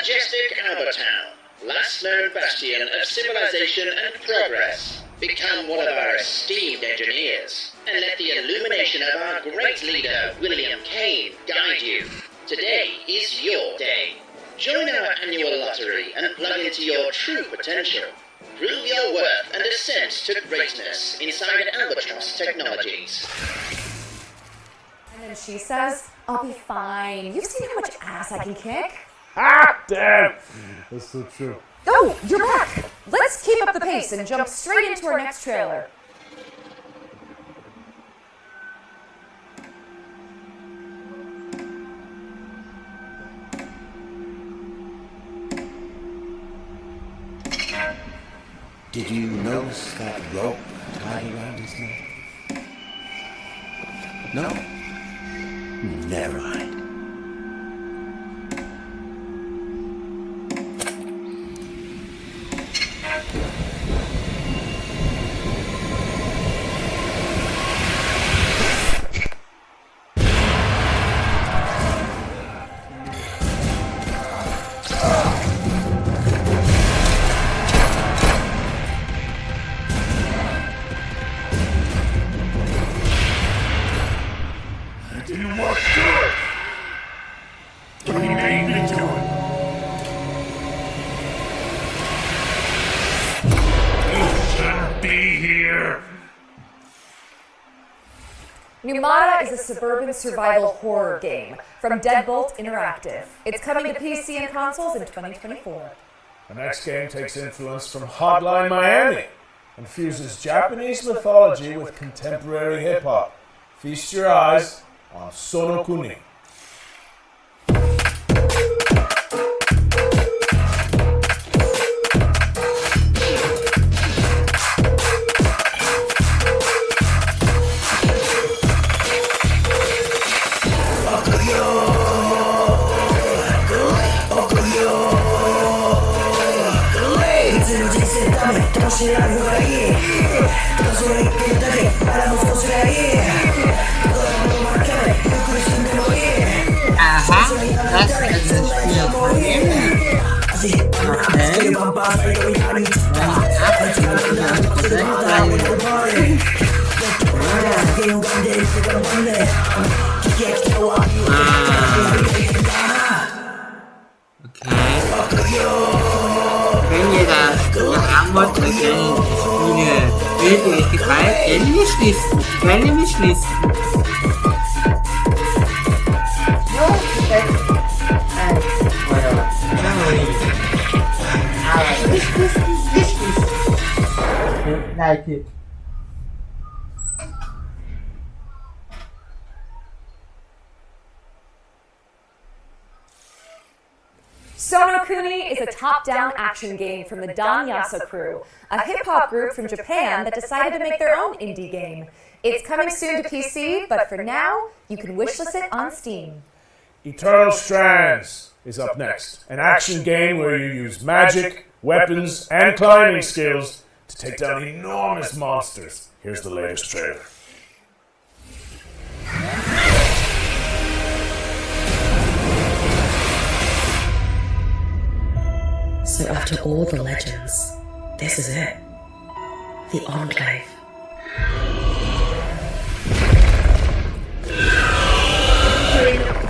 majestic Albertown, last known bastion of civilization and progress. Become one of our esteemed engineers, and let the illumination of our great leader, William Kane, guide you. Today is your day. Join our annual lottery and plug into your true potential. Prove your worth and ascent to greatness inside Albatross Technologies. And then she says, I'll be fine. You've seen how much ass I can kick. Ah, damn! That's so true. Oh, you're back! Let's keep up the pace and jump straight into our next trailer. Did you notice that rope tied around his neck? No? Never mind. Monat is a suburban survival horror game from Deadbolt Interactive. It's coming to PC and consoles in 2024. The next game takes influence from Hotline Miami and fuses Japanese mythology with contemporary hip-hop. Feast your eyes on Sono Kuni. Wenn ihr das Antwort erkennen, würde euch gefallen, gerne beschließen. Like it. Sono Kuni is a top-down action game from the Don Yaso crew, a hip-hop group from Japan that decided to make their own indie game. It's coming soon to PC, but for now, you can wishlist it on Steam. Eternal Strands is up next, an action game where you use magic, weapons, and climbing skills to take down enormous monsters. Here's the latest trailer. So after all the legends, this is it. The Enclave.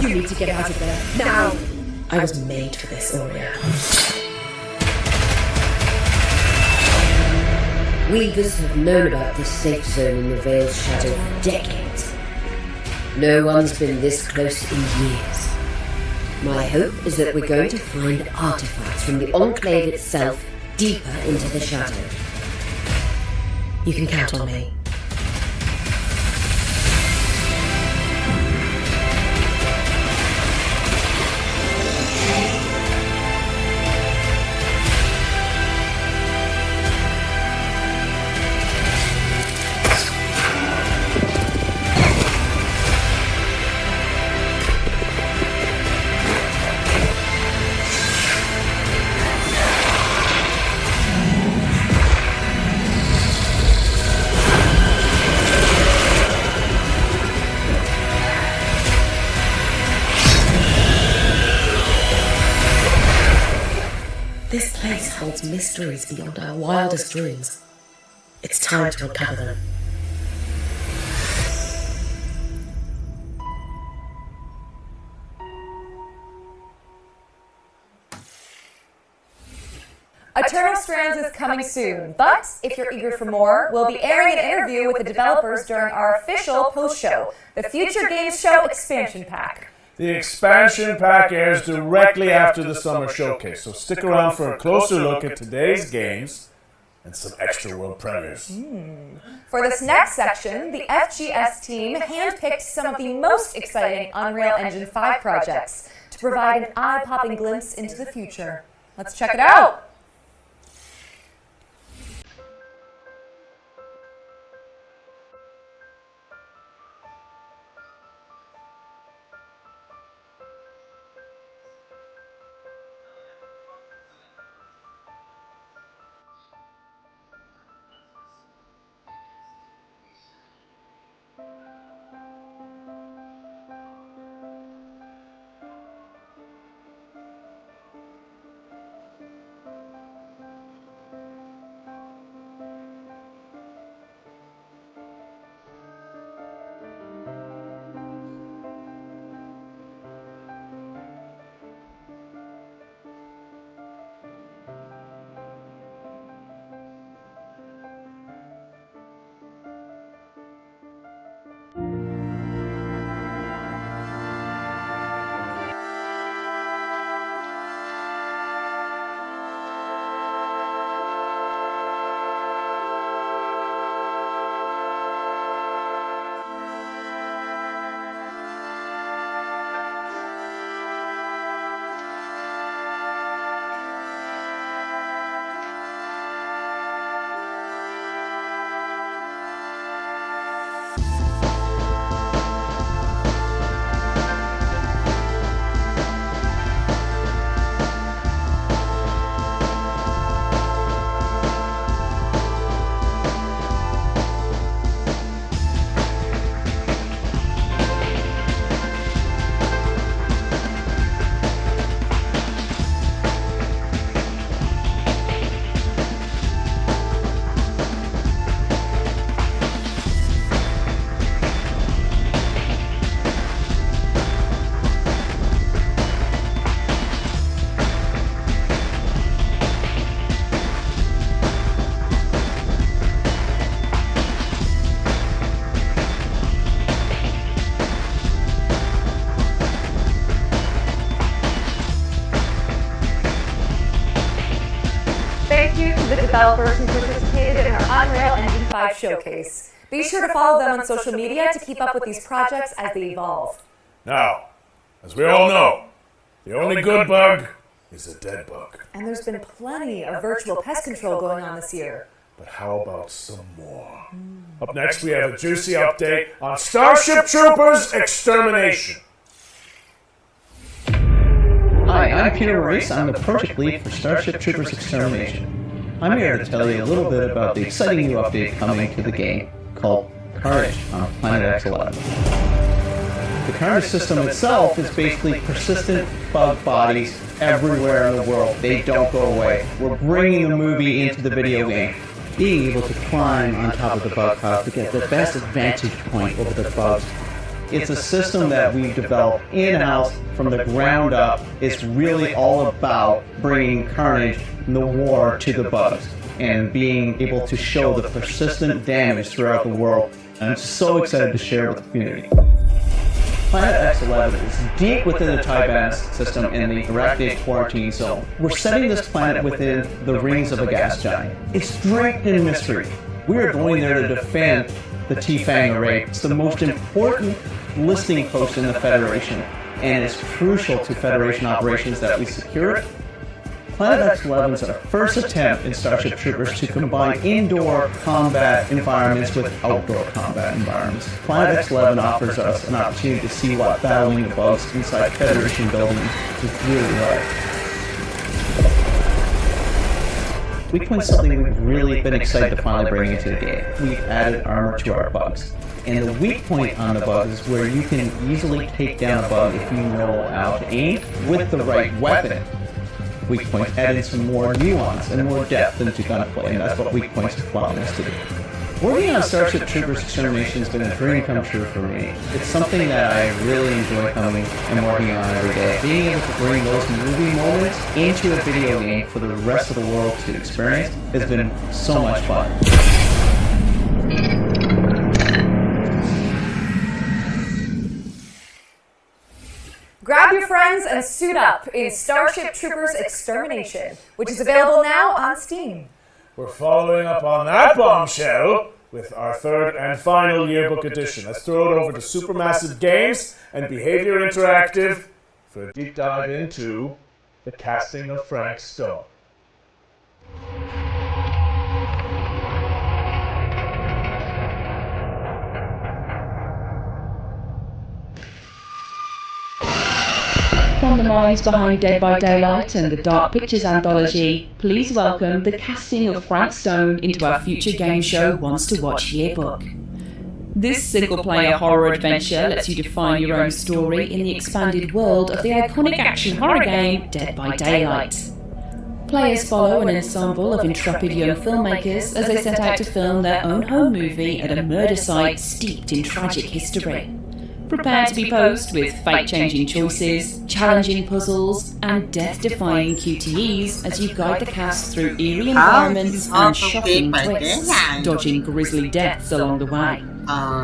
You need to get out of there, now! I was made for this, Aurea. Weavers have known about this safe zone in the Veil's shadow for decades. No one's been this close in years. My hope is that we're going to find artifacts from the Enclave itself deeper into the shadow. You can count on me. This place holds mysteries beyond our wildest dreams. It's time to uncover them. Eternal Strands is coming soon, but if you're eager for more, we'll be airing an interview with the developers during our official post-show, the Future Games Show Expansion Pack. The expansion pack airs directly after the summer showcase, so stick around for a closer look at today's games and some extra world premieres. For this next section, the FGS team handpicked some of the most exciting Unreal Engine 5 projects to provide an eye-popping glimpse into the future. Let's check it out! Developers who participated in our Unreal Engine 5 showcase. Be sure to follow them on social media to keep up with these projects as they evolve. Now, as we all know, the only good bug is a dead bug. And there's been plenty of virtual pest control going on this year. But how about some more? Up next, we have a juicy update on Starship Troopers Extermination. Hi, I'm Peter Race. I'm the project lead for Starship Troopers Extermination. I'm here to tell you a little bit about the exciting new update coming to the game called Carnage on Planet X11. The Carnage system itself is basically persistent bug bodies everywhere in the world. They don't go away. We're bringing the movie into the video game. Being able to climb on top of the bug pile to get the best vantage point over the bugs. It's a system that we've developed in-house from the ground up. It's really all about bringing carnage in the war to the bugs and being able to show the persistent damage throughout the world. And I'm so excited to share it with the community. Planet X11 is deep within the Taiban system in the Arachnid quarantine zone. We're setting this planet within the rings of a gas giant. It's draped in mystery. We are going there to defend the T-Fang array. It's the most important listening post in the Federation, and it's crucial to Federation operations that we secure it. Planet X11 is our first attempt in Starship Troopers to combine indoor combat environments with outdoor combat environments. Planet X11 offers us an opportunity to see what battling the bugs inside Federation buildings is really like. Week point something we've really been excited to finally bring into the game. We've added armor to our bugs. And the weak point on the bugs is where you can easily take down a bug if you know how to aim with the right weapon. Weak Point adds some more nuance and more depth into gunplay, and that's what Weak Point's allowing us to do. Working on Starship Troopers Extermination has been a dream come true for me. It's something that I really enjoy coming and working on every day. Being able to bring those movie moments into a video game for the rest of the world to experience has been so much fun. Grab your friends and suit up in Starship Troopers Extermination, which is available now on Steam. We're following up on that bombshell with our third and final yearbook edition. Let's throw it over to Supermassive Games and Behavior Interactive for a deep dive into the casting of Frank Stone. From the minds behind Dead by Daylight and the Dark Pictures anthology, please welcome the casting of Frank Stone into our future game show Wants to Watch yearbook. This single-player horror adventure lets you define your own story in the expanded world of the iconic action horror game Dead by Daylight. Players follow an ensemble of intrepid young filmmakers as they set out to film their own home movie at a murder site steeped in tragic history. Prepare to be posed with fate-changing choices, challenging puzzles, and death-defying QTEs as you guide the cast through eerie environments and shocking twists, dodging grisly deaths along the way.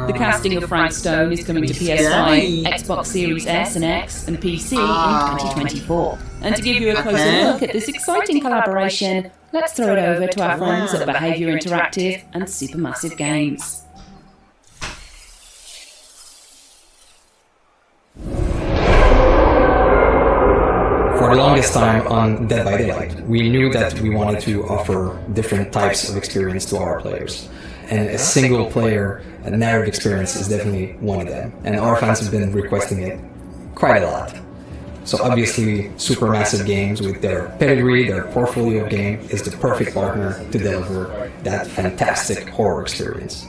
The casting of Frank Stone is coming to PS5, Xbox Series S and X, and PC in 2024. And to give you a closer look at this exciting collaboration, let's throw it over to our friends at Behavior Interactive and Supermassive Games. For the longest time on Dead by Daylight, we knew that we wanted to offer different types of experience to our players. And a single player narrative experience is definitely one of them. And our fans have been requesting it quite a lot. So obviously, Supermassive Games, with their pedigree, their portfolio of game, is the perfect partner to deliver that fantastic horror experience.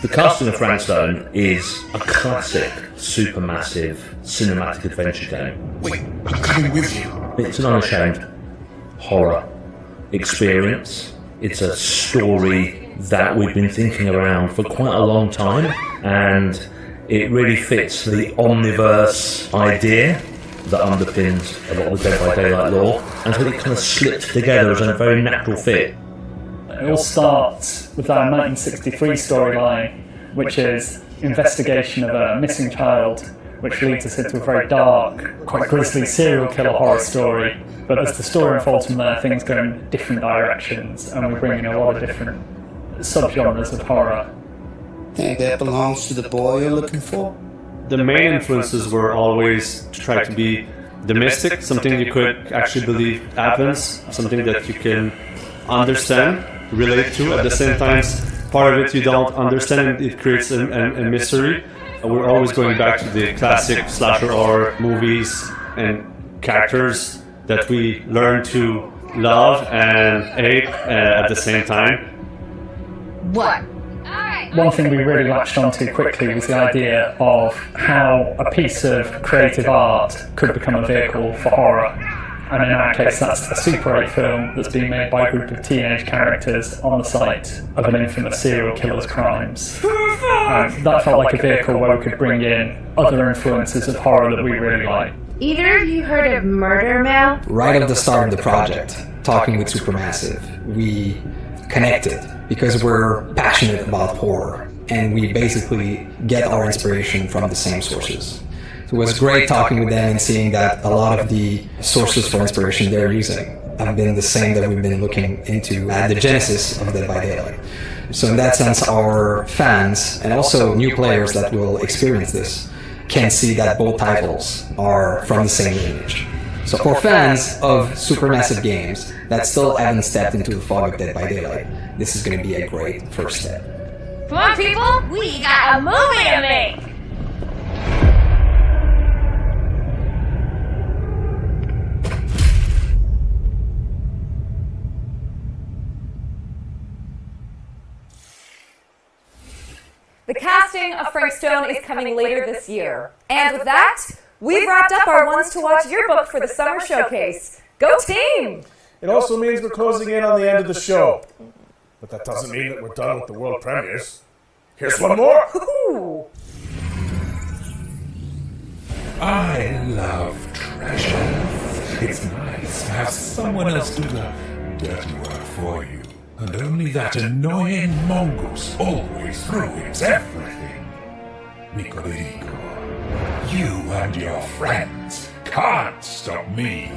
The casting of Frank Stone is a classic, supermassive, cinematic adventure game. Wait, I'm coming with you. It's an unashamed horror experience. It's a story that we've been thinking around for quite a long time, and it really fits the omniverse idea that underpins a lot of the Dead by Daylight lore, and so it kind of slipped together as a very natural fit. It all starts with our 1963 storyline, which is investigation of a missing child, which leads us into a very dark, quite grisly serial killer horror story. But as the story unfolds from there, things go in different directions, and we bring in a lot of different subgenres of horror. Think that belongs to the boy you're looking for? The main influences were always to try to be the mystic, something you could actually believe happens, something that you can understand, relate to. At the same time, part of it you don't understand, it creates a mystery. We're always going back to the classic slasher horror movies and characters that we learn to love and hate at the same time. What? One thing we really latched onto quickly was the idea of how a piece of creative art could become a vehicle for horror. And in our case, that's a Super 8 film that's being made by a group of teenage characters on the site of an infamous serial killer's crimes. And that felt like a vehicle where we could bring in other influences of horror that we really like. Either of you heard of Murder Mail? Right at the start of the project, talking with Supermassive, we connected because we're passionate about horror, and we basically get our inspiration from the same sources. So it was great talking with them and seeing that a lot of the sources for inspiration they're using have been the same that we've been looking into at the genesis of Dead by Daylight. So in that sense, our fans and also new players that will experience this can see that both titles are from the same lineage. So for fans of Supermassive Games that still haven't stepped into the fog of Dead by Daylight, this is going to be a great first step. Come on, people! We got a movie to make! The casting of Frank Stone is coming later this year. And with that, we've wrapped up our Ones to Watch yearbook for the summer showcase. Go team! It also means we're closing in on the end of the show. But that doesn't mean that we're done with the world premieres. Here's one more! Ooh. I love treasure. It's nice to have someone else do the dirty work for you. And only that annoying mongoose always ruins everything. Rico, you and your friends can't stop me.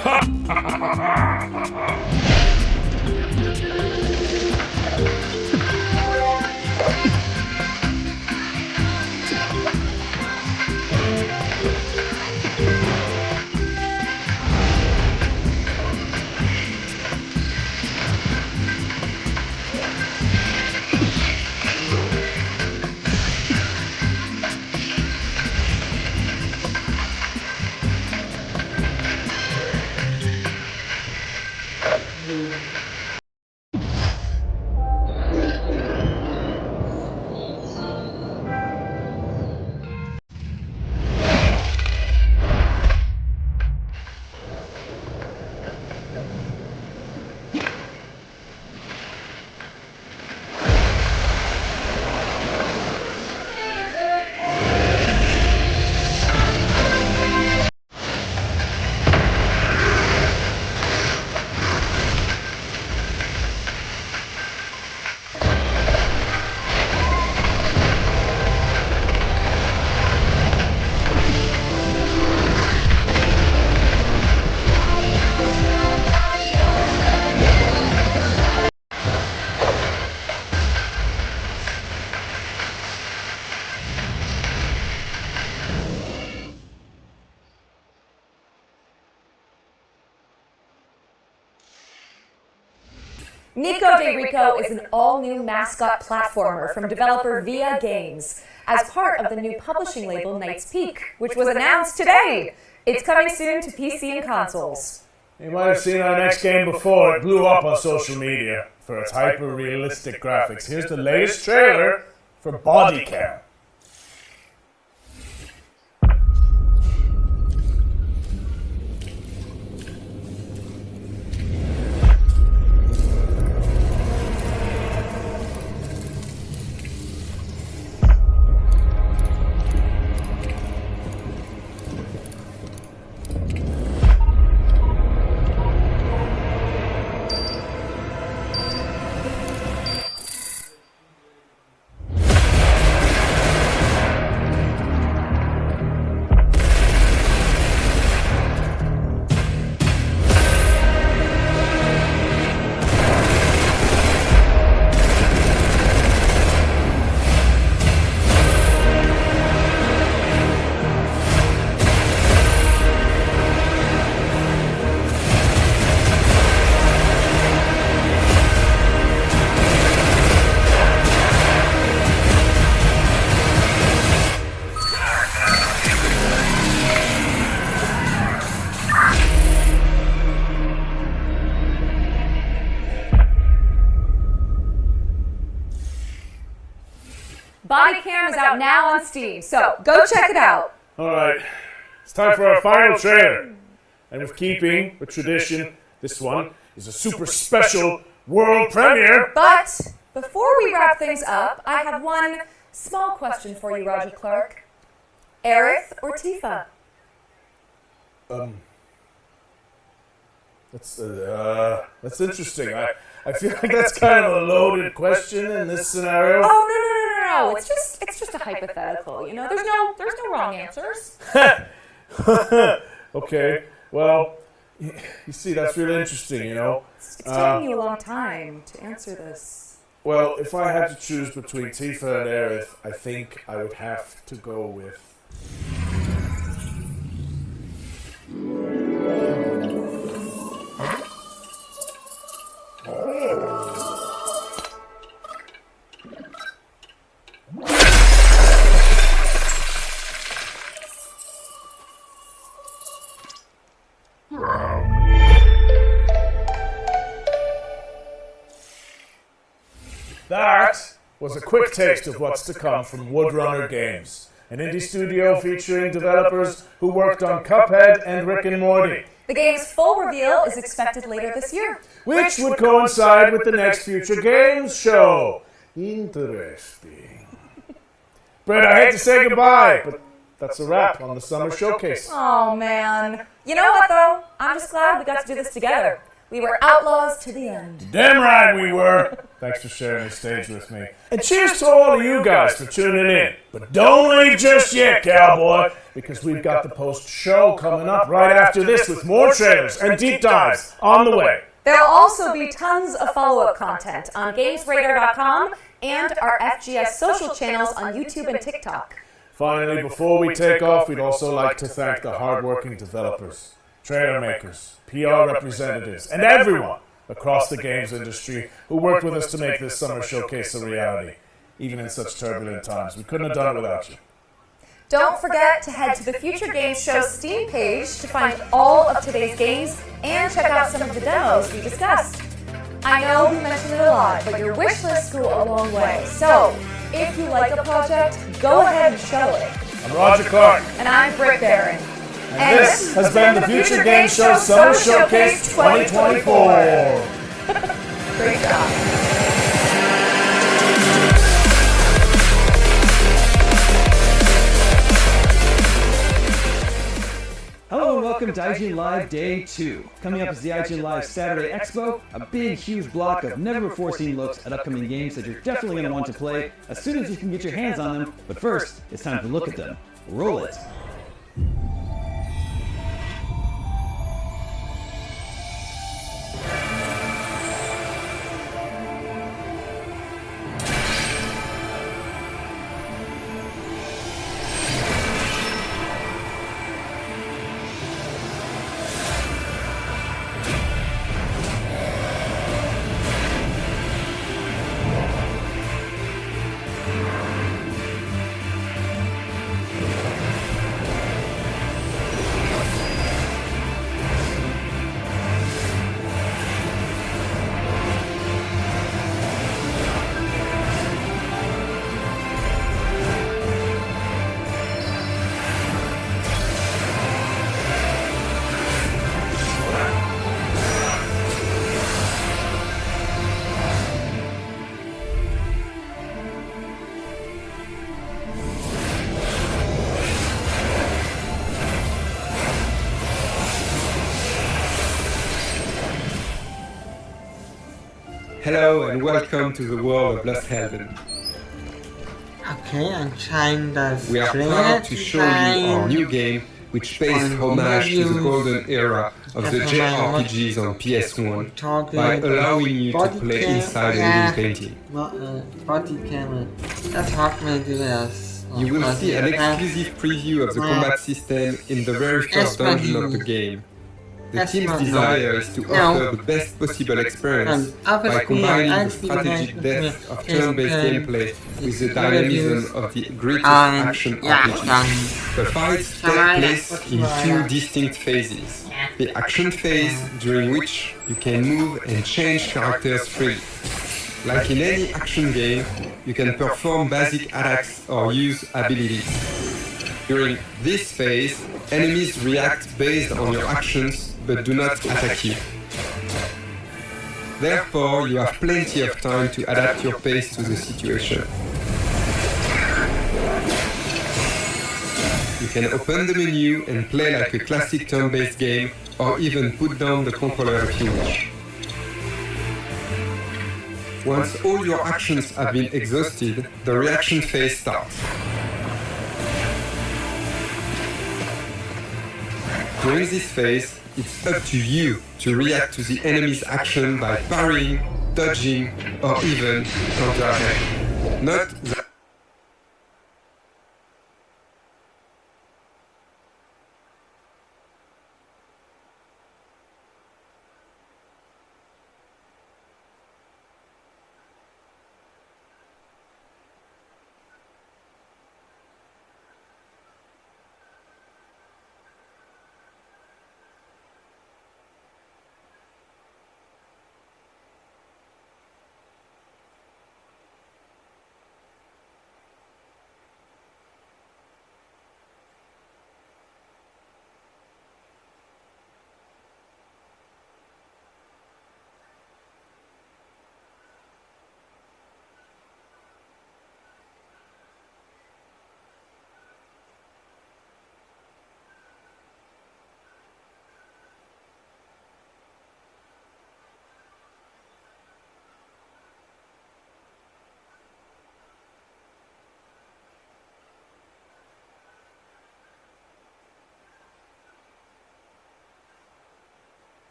Ha ha ha ha ha! Nico de Rico is an all-new mascot platformer from developer Via Games, as part of the new publishing label Knight's Peak, which was announced today. It's coming soon to PC and consoles. You might have seen our next game before. It blew up on social media for its hyper-realistic graphics. Here's the latest trailer for Body Cam. Body Cam is out now on Steam, so go check it out. Alright, it's time for our final trailer. And with keeping with tradition, this one is a super special world premiere. But before we wrap things up, I have one small question for you, Roger Clark. Aerith or Tifa? That's interesting. I feel like that's kind of a loaded question in this scenario. Oh, no. It's just a hypothetical, you know? There's no wrong answers. Okay, well, you see, that's really interesting, you know? It's taking you a long time to answer this. Well, if I had to choose between Tifa and Aerith, I think I would have to go with... That was a quick taste of what's to come from Woodrunner Games, an indie studio featuring developers who worked on Cuphead and Rick and Morty. The game's full reveal is expected later this year. Which would coincide with the next Future Games show. Interesting. Brett, I hate to say goodbye, but that's a wrap on the Summer Showcase. Oh, man. You know what, though? I'm just glad we got to do this together. We were outlaws to the end. Damn right we were. Thanks for sharing the stage with me. And cheers to all of you guys for tuning in. But don't leave just yet, cowboy, because we've got the post-show coming up right after this with more trailers and deep dives on the way. There'll also be tons of follow-up content on GamesRadar.com and our FGS social channels on YouTube and TikTok. Finally, before we take off, we'd also like to thank the hardworking developers, trailer makers, PR representatives, and everyone across the games industry who worked with us to make this Summer Showcase a reality, even in such turbulent times. We couldn't have done it without you. Don't forget to head to the Future Games Show Steam page to find all of today's games and check out some of the demos we discussed. I know we mentioned it a lot, but your wish lists go a long way. So, if you like a project, go ahead and show it. I'm Roger Clark. And I'm Britt Barron. And this has been the Future Games Show Summer Showcase 2024. Great job. Hello and welcome to IGN Live Day 2. Coming up is the IGN Live Saturday Expo, a big, huge block of never-before-seen looks at upcoming games that you're definitely going to want to play as soon as you can get your hands on them. But first, it's time to look at them. Roll it. Hello and welcome to the world of Lost Helden. Okay, I'm trying the We are proud to show you our new game, which pays homage to the golden era of the JRPGs on PS1 by allowing you to play inside a living painting. Body camera. Let's talk me do this. You will see an exclusive preview of the combat system in the very first dungeon of the game. The team's desire is to offer the best possible experience by combining the strategic depth of turn-based gameplay with the dynamism of the greatest action RPG. The fights take place in two distinct phases. The action phase, during which you can move and change characters freely. Like in any action game, you can perform basic attacks or use abilities. During this phase, enemies react based on your actions but do not attack you. Therefore, you have plenty of time to adapt your pace to the situation. You can open the menu and play like a classic turn-based game, or even put down the controller if you wish. Once all your actions have been exhausted, the reaction phase starts. During this phase, it's up to you to react to the enemy's action by parrying, dodging, or even counterattack. Not that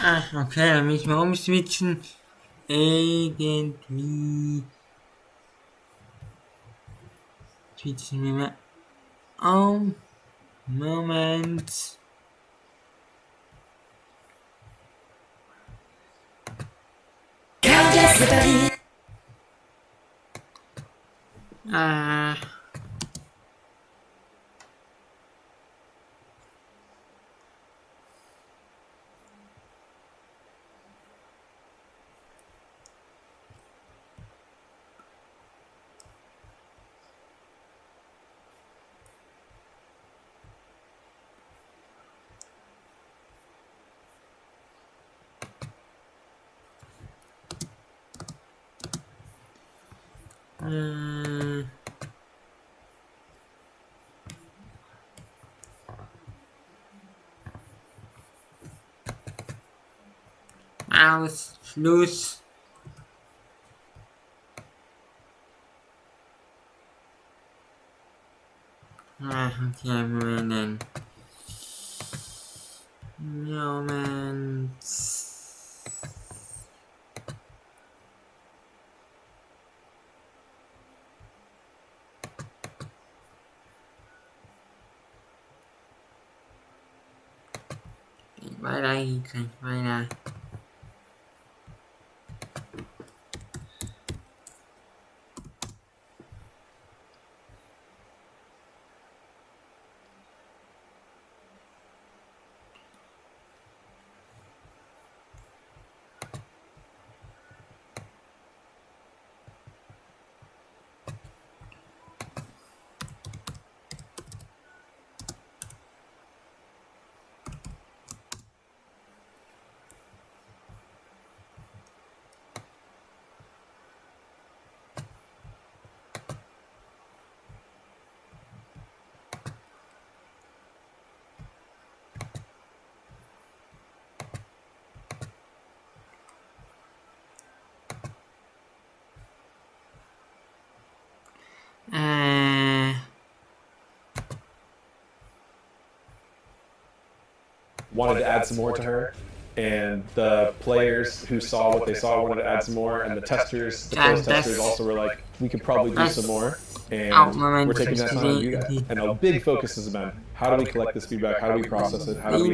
Ach, okay, dann müssen wir umswitchen. Irgendwie. Switchen wir mal um. Moment. Aus, Schluss. Okay, Moment. Weiter. Wanted to add some more to her, and the players who saw what they saw wanted to add some more, and the testers, the closed testers also were like, we could probably do some more, and we're taking that time to do that. And a big focus has been, how do we collect this feedback, how do we process it, how do we...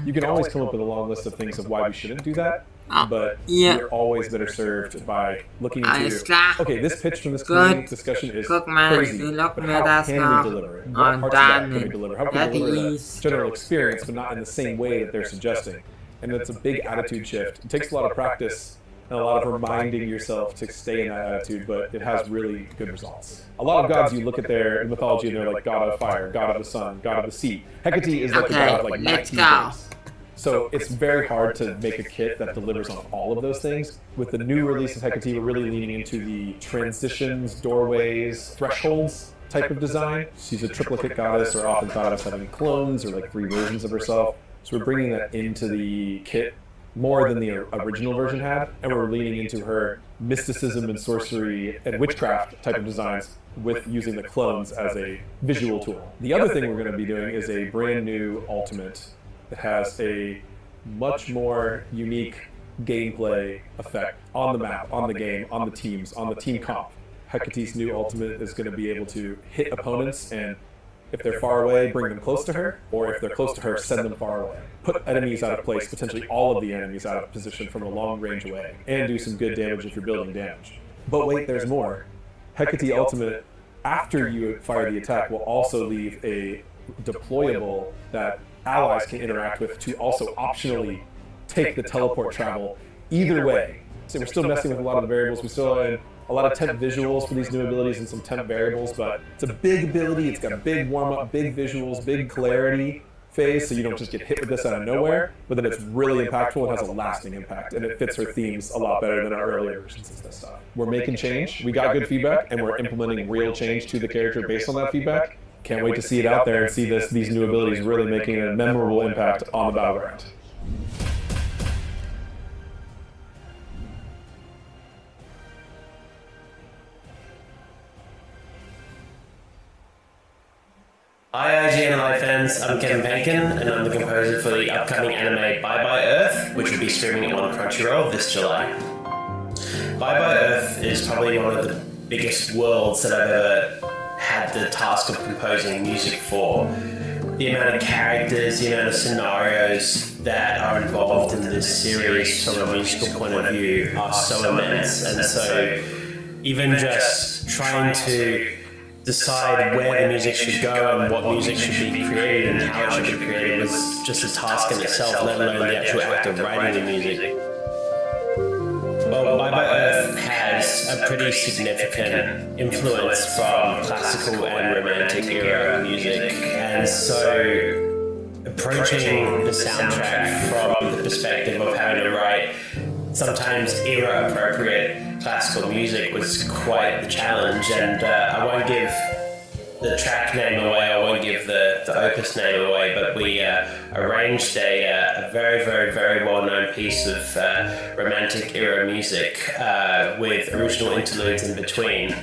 You can always come up with a long list of things of why we shouldn't do that, but you're always better served by looking into, okay, this pitch from this community discussion is crazy, but how can we deliver it? What parts of that can we deliver? How can we deliver that general experience, but not in the same way that they're suggesting? And it's a big attitude shift. It takes a lot of practice and a lot of reminding yourself to stay in that attitude, but it has really good results. A lot of gods, you look at their mythology and they're like god of fire, god of the sun, god of the sea. Hecate is like the god of like 19 things. So it's very hard to make a kit that delivers on all of those things. With the new release of Hecate, we're really leaning into the transitions, doorways, thresholds type of design. She's a triplicate goddess, or often thought of as having clones or like 3 versions of herself. So we're bringing that into the kit more than the original version had, and we're leaning into her mysticism and sorcery and witchcraft type of designs with using the clones as a visual tool. The other thing we're going to be doing is a brand new ultimate that has a much more unique gameplay effect on the map, on the game, on the teams, on the team comp. Hecate's new ultimate is going to be able to hit opponents, and if they're far away, bring them close to her, or if they're close to her, send them far away. Put enemies out of place, potentially all of the enemies out of position from a long range away, and do some good damage if you're building damage. But wait, there's more. Hecate Ultimate, after you fire the attack, will also leave a deployable that allies can interact with to also optionally take the teleport travel either way. So we're still messing with a lot of the variables. We still have a lot of temp visuals for these new abilities and some temp variables, but it's a big ability. It's got a big warm-up, big visuals, big clarity phase, so you don't just get hit with this out of nowhere, but then it's really impactful and has a lasting impact, and it fits her themes a lot better than our earlier versions of this stuff. We're making change. We got good feedback, and we're implementing real change to the character based on that feedback. Can't wait to see it out there and see these new abilities really making a memorable impact on the battleground. Hi IGN fans, I'm Kevin Bacon and I'm the composer for the upcoming anime Bye Bye Earth, which will be streaming on Crunchyroll this July. Bye Bye Earth is probably one of the biggest worlds that I've ever had the task of composing music for. The amount of characters, the amount of scenarios that are involved in this series from a musical point of view are so immense, and so even just trying to decide where the music should go and what music should be created and how it should be created was just a task in itself, let alone the actual act of writing the music. Well, Bye Bye Earth has a pretty significant influence from classical and romantic era music, and so approaching the soundtrack from the perspective of having to write sometimes era-appropriate classical music was quite the challenge, and I won't give the track name away, I won't give the opus name away, but we arranged a very, very, very well-known piece of romantic era music with original interludes in between,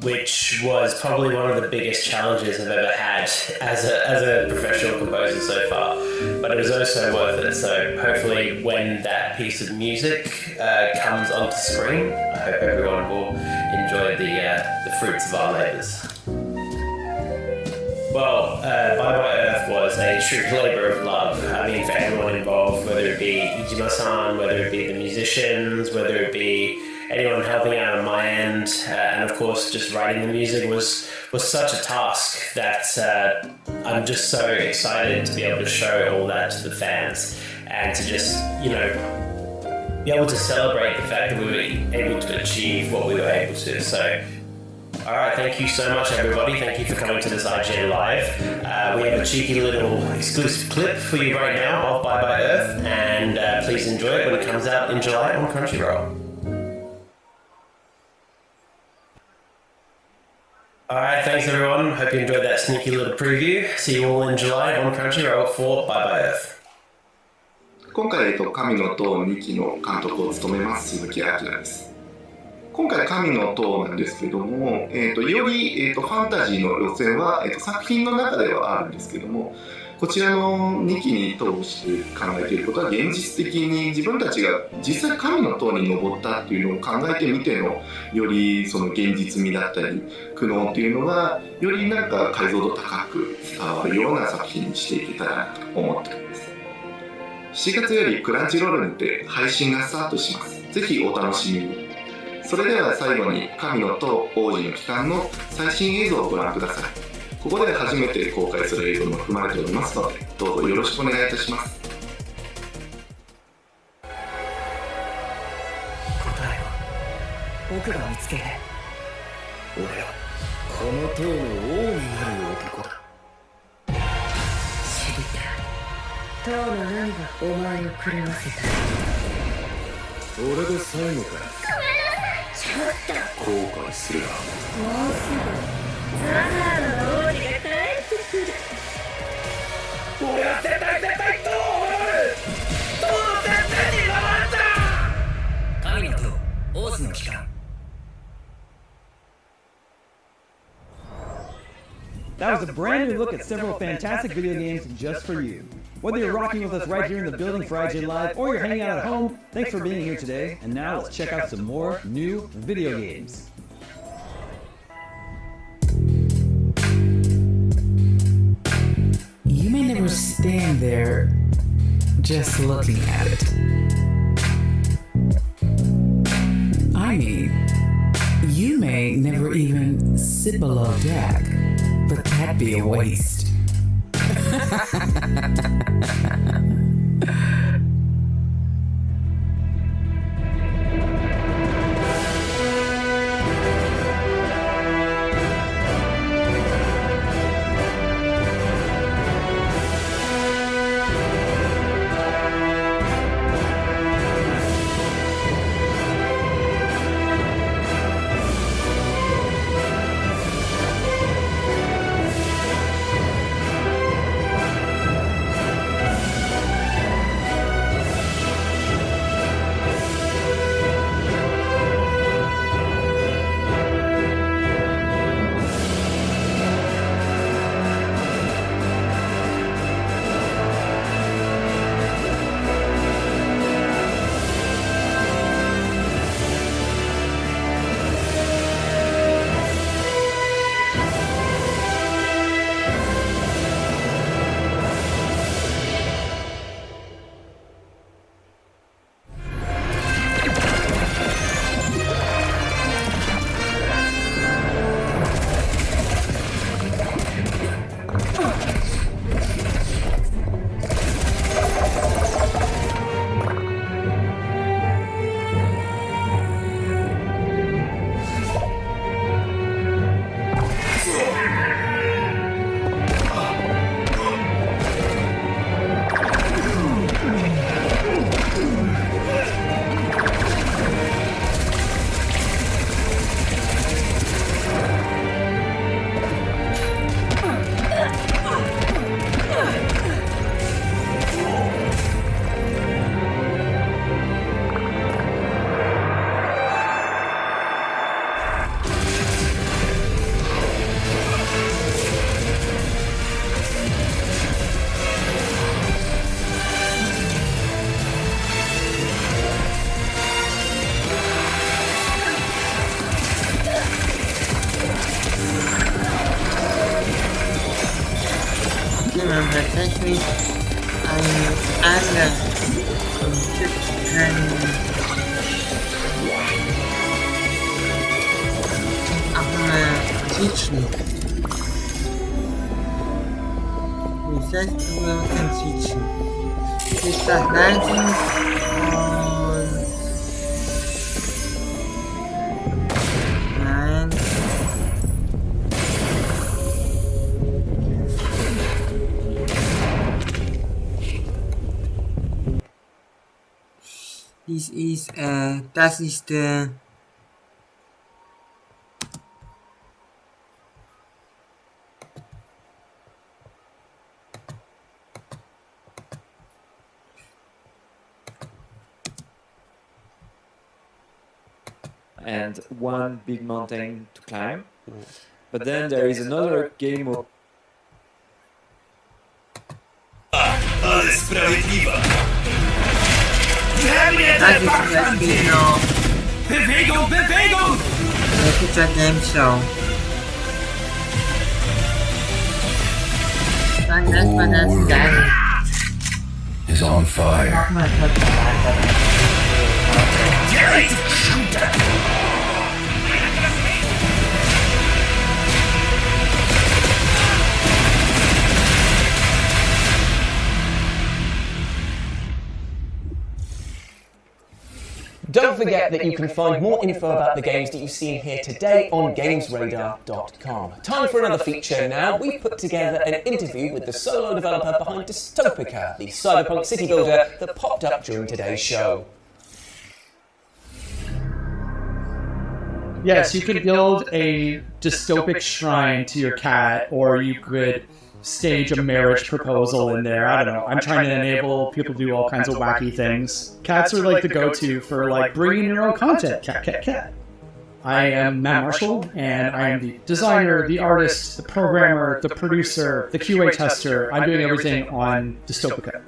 which was probably one of the biggest challenges I've ever had as a professional composer so far, but it was also worth it. So hopefully when that piece of music comes onto screen, I hope everyone will enjoy the fruits of our labours. Well, Bye Bye Earth was a true labour of love. I mean, for everyone involved, whether it be Ijima-san, whether it be the musicians, whether it be anyone helping out on my end, and of course just writing the music was such a task that I'm just so excited to be able to show all that to the fans and to just, you know, be able to celebrate the fact that we were able to achieve what we were able to. So, alright, thank you so much everybody, thank you for coming to this IGN Live. We have a cheeky little exclusive clip for you right now of Bye Bye Earth, and please enjoy it when it comes out in July on Crunchyroll. Alright, thanks everyone. Hope you enjoyed that sneaky little preview. See you all in July on Crunchyroll for Bye Bye Earth. 今回、神の塔2期の監督を務めます鈴木明です。今回、神の塔なんですけども、より、ファンタジーの路線は、作品の中ではあるんですけども、こちらの2期に通して考えていることは、現実的に自分たちが実際神の塔に登ったっていうのを考えてみての、よりその現実味だったり苦悩っていうのがよりなんか解像度高く伝わるような作品にしていけたらなと思っております。7月よりクランチロールにて配信がスタートします。ぜひお楽しみに。それでは最後に神の塔王子の帰還の最新映像をご覧ください。ここで初めて公開する映像も含まれておりますので、どうぞよろしくお願いいたします。答えは僕が見つける。俺はこの塔の王になる男だ。知りたい。塔の何がお前を狂わせた。俺で最後か。ちょっと後悔するな。もうすぐザザーの王子が帰ってくる。俺は絶対塔を守る。塔のてっぺんに登った。神の塔王子の帰還。That was a brand new look at several fantastic video games just for you. Whether you're rocking with us right here in the building for IGN Live or you're hanging out at home, thanks for being here today. And now let's check out some more new video games. You may never stand there just looking at it. I mean, you may never even sit below deck, but that'd be a waste. man tatsächlich eine andere Typ auch mal switchen. Das heißt, wir können switchen. Ist das gleiche und nein. Das ist and one big mountain to climb. But then there is another game mode. Bewegung, Bewegung! Das ist ein Game Show. Dann lässt man das dann. Is on fire. Don't forget that you can find more info about the games that you've seen here today on gamesradar.com. Time for another feature now. We've put together an interview with the solo developer behind Dystopica, the cyberpunk city builder that popped up during today's show. Yes, you could build a dystopic shrine to your cat, or you could stage a marriage proposal in there. I don't know. I'm trying to enable people to do all kinds of wacky things. Cats are like the go-to for like bringing your own content. Cat. I am Matt Marshall, and I am the designer, the artist, the programmer, the producer, the QA tester. I'm doing everything on Dystopica.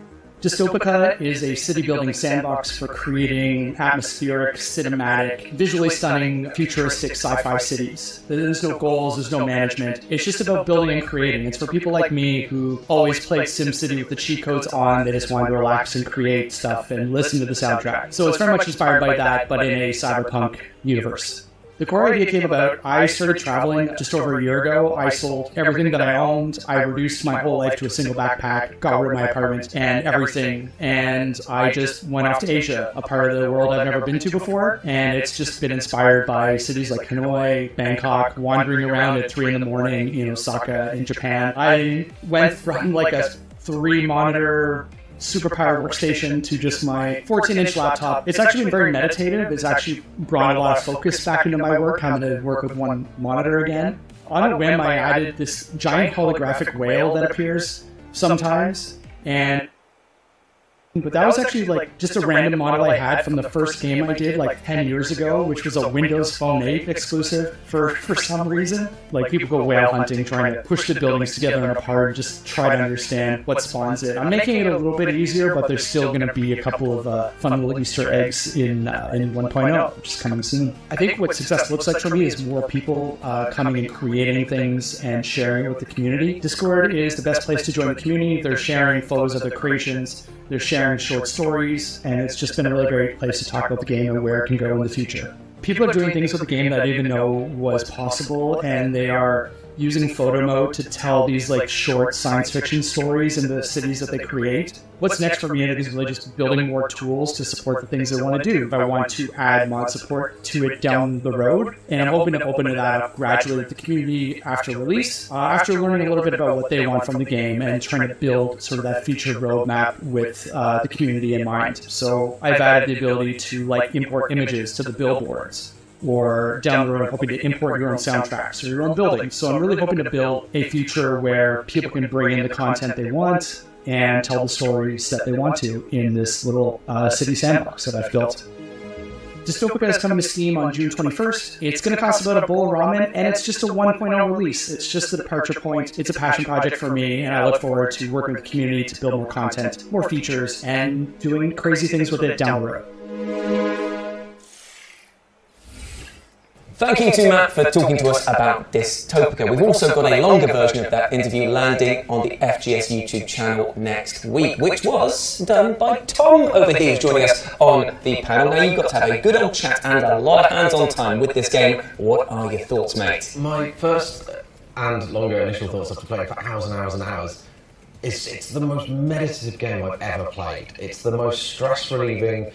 Dystopica is a city-building sandbox for creating atmospheric, cinematic, visually stunning, futuristic sci-fi cities. There's no goals, there's no management. It's just about building and creating. It's for people like me who always played SimCity with the cheat codes on. They just wanted to relax and create stuff and listen to the soundtrack. So it's very much inspired by that, but in a cyberpunk universe. The core idea came about, I started traveling just over a year ago. I sold everything that I owned. I reduced my whole life to a single backpack, got rid of my apartment and everything. And I just went off to Asia, a part of the world I've never been to before. And it's just been inspired by cities like Hanoi, Bangkok, wandering around at 3 in the morning in Osaka in Japan. I went from like a 3-monitor superpowered workstation to just my 14-inch laptop. It's actually been very meditative. It's actually brought a lot of focus back into my work, having to work with one monitor again. On a whim, I added this giant holographic whale that appears sometimes, but that was actually like just a random model I had from the first game I did like 10 years ago, which was a Windows Phone 8 exclusive for some reason. Like people go whale hunting, trying to push the buildings together and apart, just try to understand what spawns it. I'm making it a little bit easier, but there's still going to be a couple of fun little Easter eggs in 1.0, which is coming soon. I think what success looks like for me is more people coming and creating things and sharing with the community. Discord is the best place to join the community. They're sharing photos of their creations. They're sharing short stories, and it's just been a really great place to talk about the game and where it can go in the future. People are doing things with the game that I didn't even know was possible, and they are using photo mode to tell these like short science fiction stories in the cities that they create. What's next for me is really just building more tools to support the things I want to do. If I want to add mod support to it down the road, and I'm hoping to open that up gradually with the community after release, after learning a little bit about what they want from the game and trying to build sort of that feature roadmap with the community in mind. So I've added the ability to like import images to the billboards, or down the road hoping to import your own soundtracks or your own buildings. So I'm really hoping to build a future where people can bring in the content they want and tell the stories that they want to in this little city sandbox that I've built. Dystopica is coming to Steam on June 21st. It's going to cost about a bowl of ramen, and it's just a 1.0 release. It's just the departure point. It's a passion project for me, and I look forward to working with the community to build more content, more features, and doing crazy things with it down the road. Thank you to Matt for talking to us about Dystopica. We've also got a longer version of that interview landing on the FGS YouTube channel next week, which was done by Tom over here, who's joining us on the panel. Now, you've got to have a good old chat and a lot of hands-on time with this game. What are your thoughts, mate? My first and longer initial thoughts after playing for hours and hours and hours is it's the most meditative game I've ever played. It's the most stress-relieving,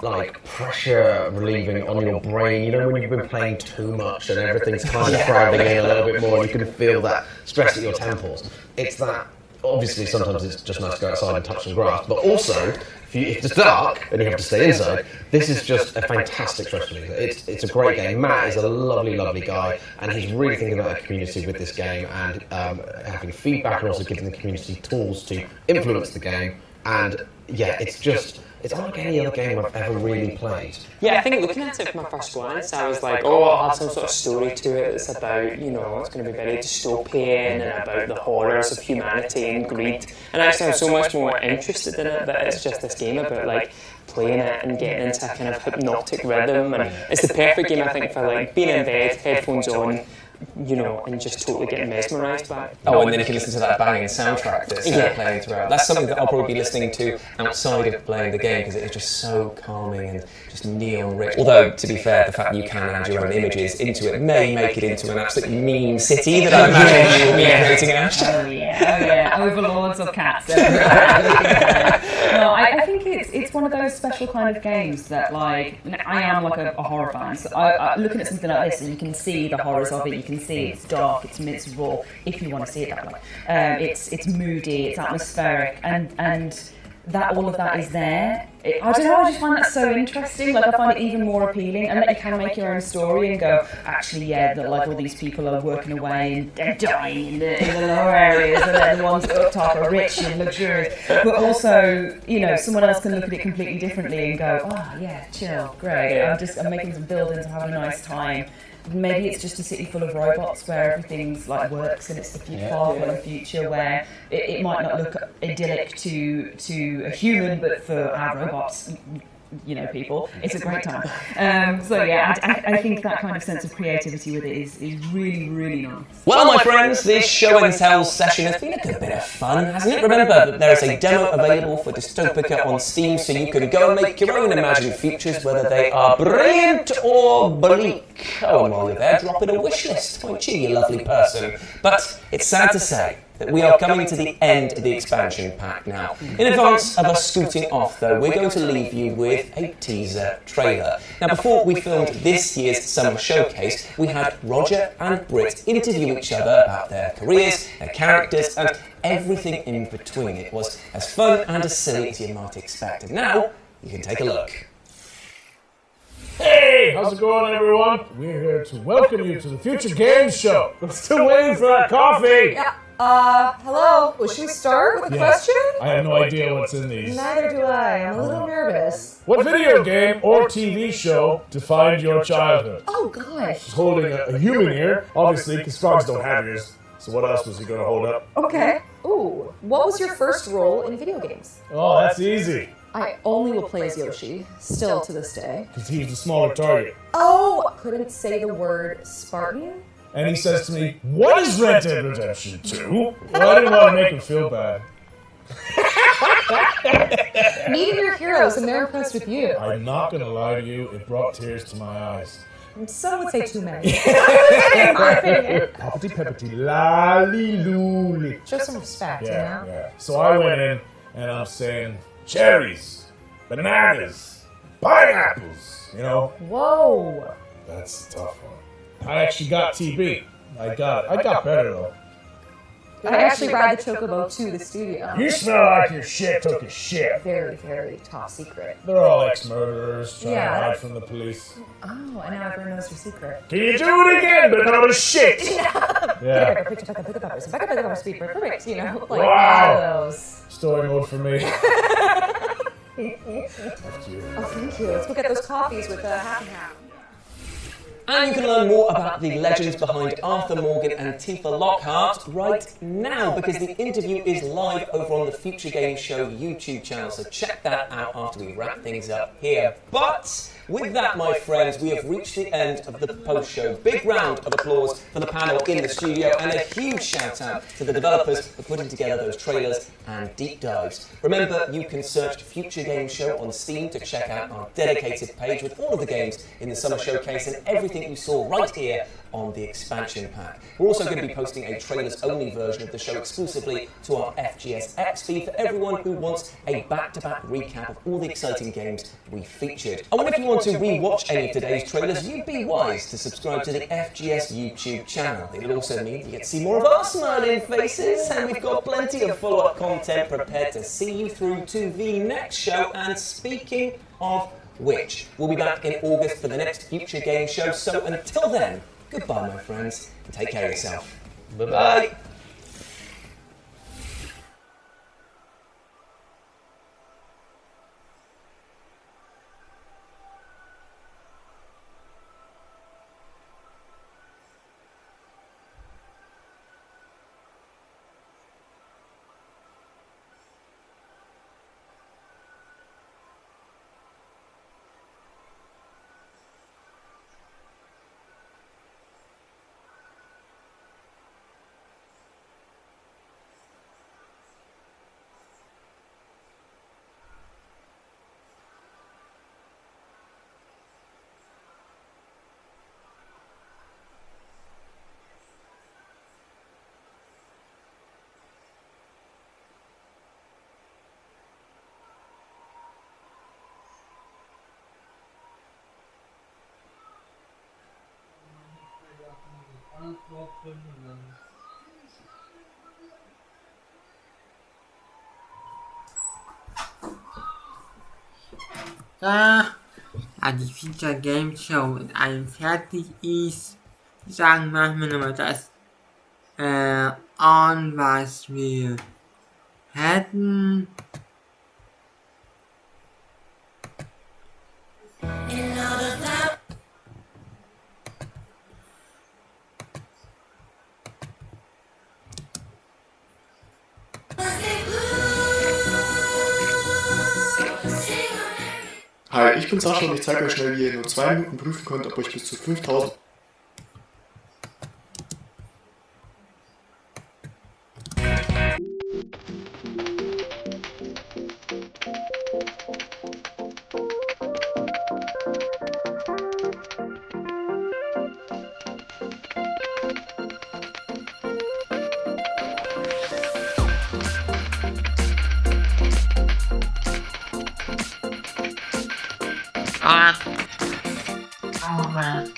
like pressure relieving on your brain. You know when you've been playing too much and everything's kind of crowding in a little bit more and you can feel that stress at your temples. It's that, obviously sometimes it's just nice to go outside and touch some grass, but also if it's dark and you have to stay inside, this is just a fantastic stress reliever. It's a great game. Matt is a lovely, lovely guy, and he's really thinking about the community with this game and having feedback and also giving the community tools to influence the game. And yeah, it's unlike any other game I've ever really played. Yeah, I think looking at it from my first glance, I was like, oh, it'll have some sort of story to it that's about, you know, it's going to be very dystopian and about the horrors of humanity and greed. And actually I'm so much more interested in it, that it's just this game about like playing it and getting into a kind of hypnotic rhythm. And it's the perfect game, I think, for like being in bed, headphones on, you know, and just totally getting mesmerised by it. Oh, and then you can listen to that banging soundtrack that's playing throughout. That's something that I'll probably be listening to outside of playing the game because it is just so calming and just neon rich. Although, to be fair, the fact that you can add your own images into it may make it into an absolute meme city that I imagine you will be creating out. Oh yeah, overlords of cats. No, I think it's one of those special kind of games that, like, I am like a horror fan, so I looking at something like this and you can see the horrors of it. You can see it's dark, it's raw, if you want to see it that way. It's moody, it's atmospheric, and that all of that is there. I don't know, I just find that so interesting. Like, I find it even more appealing, and that you can make your own story and go, actually, yeah, that like all these people are working away and dying in the lower areas, and then the ones up top are rich and luxurious. But also, you know, someone else can look at it completely differently and go, oh yeah, chill, great. I'm making some buildings, I'm having a nice time. Maybe it's just a city full of robots where everything's like works, and it's the far-flung future where it might not look idyllic to a human, but for our robots, you know, people, it's a great time. So yeah, I think that kind of sense of creativity with it is really, really nice. Well, my friends, this show and tell session has been a good bit of fun, hasn't it? Remember that there is a demo available for Dystopica on Steam, so you can go and make your own imagined futures, whether they are brilliant or bleak. Oh, and while you're there, drop in a wish list, won't you, you lovely person? But it's sad to say that we are coming to the end of the expansion pack now. In advance of us scooting off, though, we're going to leave you with a teaser trailer. Now, before we filmed this year's summer showcase, we had Roger and Britt interview each other about their careers, their characters, and everything in between. It was as fun and as silly as you might expect. And now, you can take a look. Hey, how's it going, everyone? We're here to welcome you to the Future Games Show. I'm still waiting for that coffee. Yeah. Hello? Well, should we start with a question? I have no idea what's in these. Neither do I. I'm a little nervous. What video game or TV show defined your childhood? Oh, gosh. He's holding a human ear, obviously, because frogs don't have ears. So what else was he going to hold up? Okay. Ooh, what was your first role in video games? Oh, that's easy. I only will play as Yoshi, still to this day. Because he's the smaller target. Oh, couldn't say the word Spartan? And he says to me, what is Red Dead Redemption 2? Well, I didn't want to make him feel bad. Meeting your heroes and they're impressed with you. I'm not going to lie to you, it brought tears to my eyes. Some would say too many. In my opinion. Poppity peppity, lolly looly. Show some respect, you know? Yeah. So I went in and I'm saying, cherries, bananas, pineapples, you know? Whoa. That's a tough one. I actually got TB. I got better though. I actually ride the Chocobo to the studio. You smell like your shit took a shit. Very, very top secret. They're all ex-murderers trying to hide from the police. Oh, and now everyone knows your secret. Can you do it again, but not a shit? Yeah. Pick up peppers. Perfect, you know? Like wow. those. Story mode for me. Oh, thank you. Let's go get those coffees with half and half. And you can learn more about the legends behind Arthur Morgan and Tifa Lockhart right now, because the interview is live over on the Future Games Show YouTube channel, so check that out after we wrap things up here. But With that, my friends, we have reached the end of the post-show. Big round of applause for the panel in the studio, and a huge shout out to the developers for putting together those trailers and deep dives. Remember, you can search Future Game Show on Steam to check out our dedicated page with all of the games in the Summer Showcase and everything you saw right here on the expansion pack. We're also going to be posting a trailers-only version of the show exclusively to our FGS X feed for everyone who wants a back-to-back recap of all the exciting games we featured. And if you want to re-watch any of today's trailers, you'd be wise to subscribe to the FGS YouTube channel. It would also mean you get to see more of our smiling faces, and we've got plenty of follow-up content prepared to see you through to the next show. And speaking of which, we'll be back in August for the next Future Game Show, so until then, goodbye, my friends, and take care of yourself. Bye-bye. Da die Feature Game Show mit allem fertig ist, sagen, machen wir nochmal das an, was wir hätten. Hi, ich bin Sascha und ich zeige euch schnell, wie ihr in nur 2 Minuten prüfen könnt, ob euch bis zu 5000... Oh man.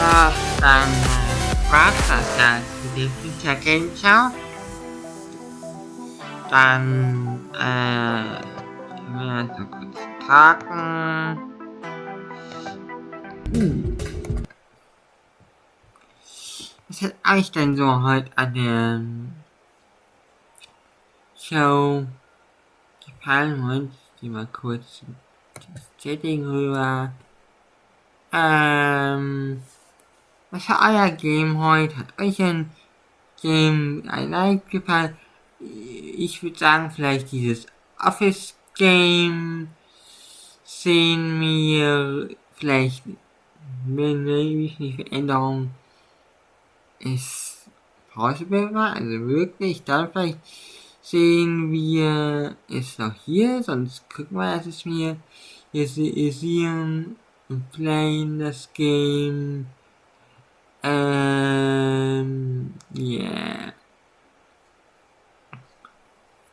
Ja, dann war's das ja für die Future Game Show. Dann, wir so kurz tragen. Was hat euch denn so heute an der Show gefallen? Und ich gehe mal kurz das Chatting rüber. Was war euer Game heute? Hat euch ein Game ein Like gefallen? Ich würde sagen, vielleicht dieses Office Game sehen wir, vielleicht, wenn ich die Veränderung ist possible war, also wirklich, dann vielleicht sehen wir es noch hier, sonst gucken wir, dass es mir hier sehen und playen das Game. Yeah.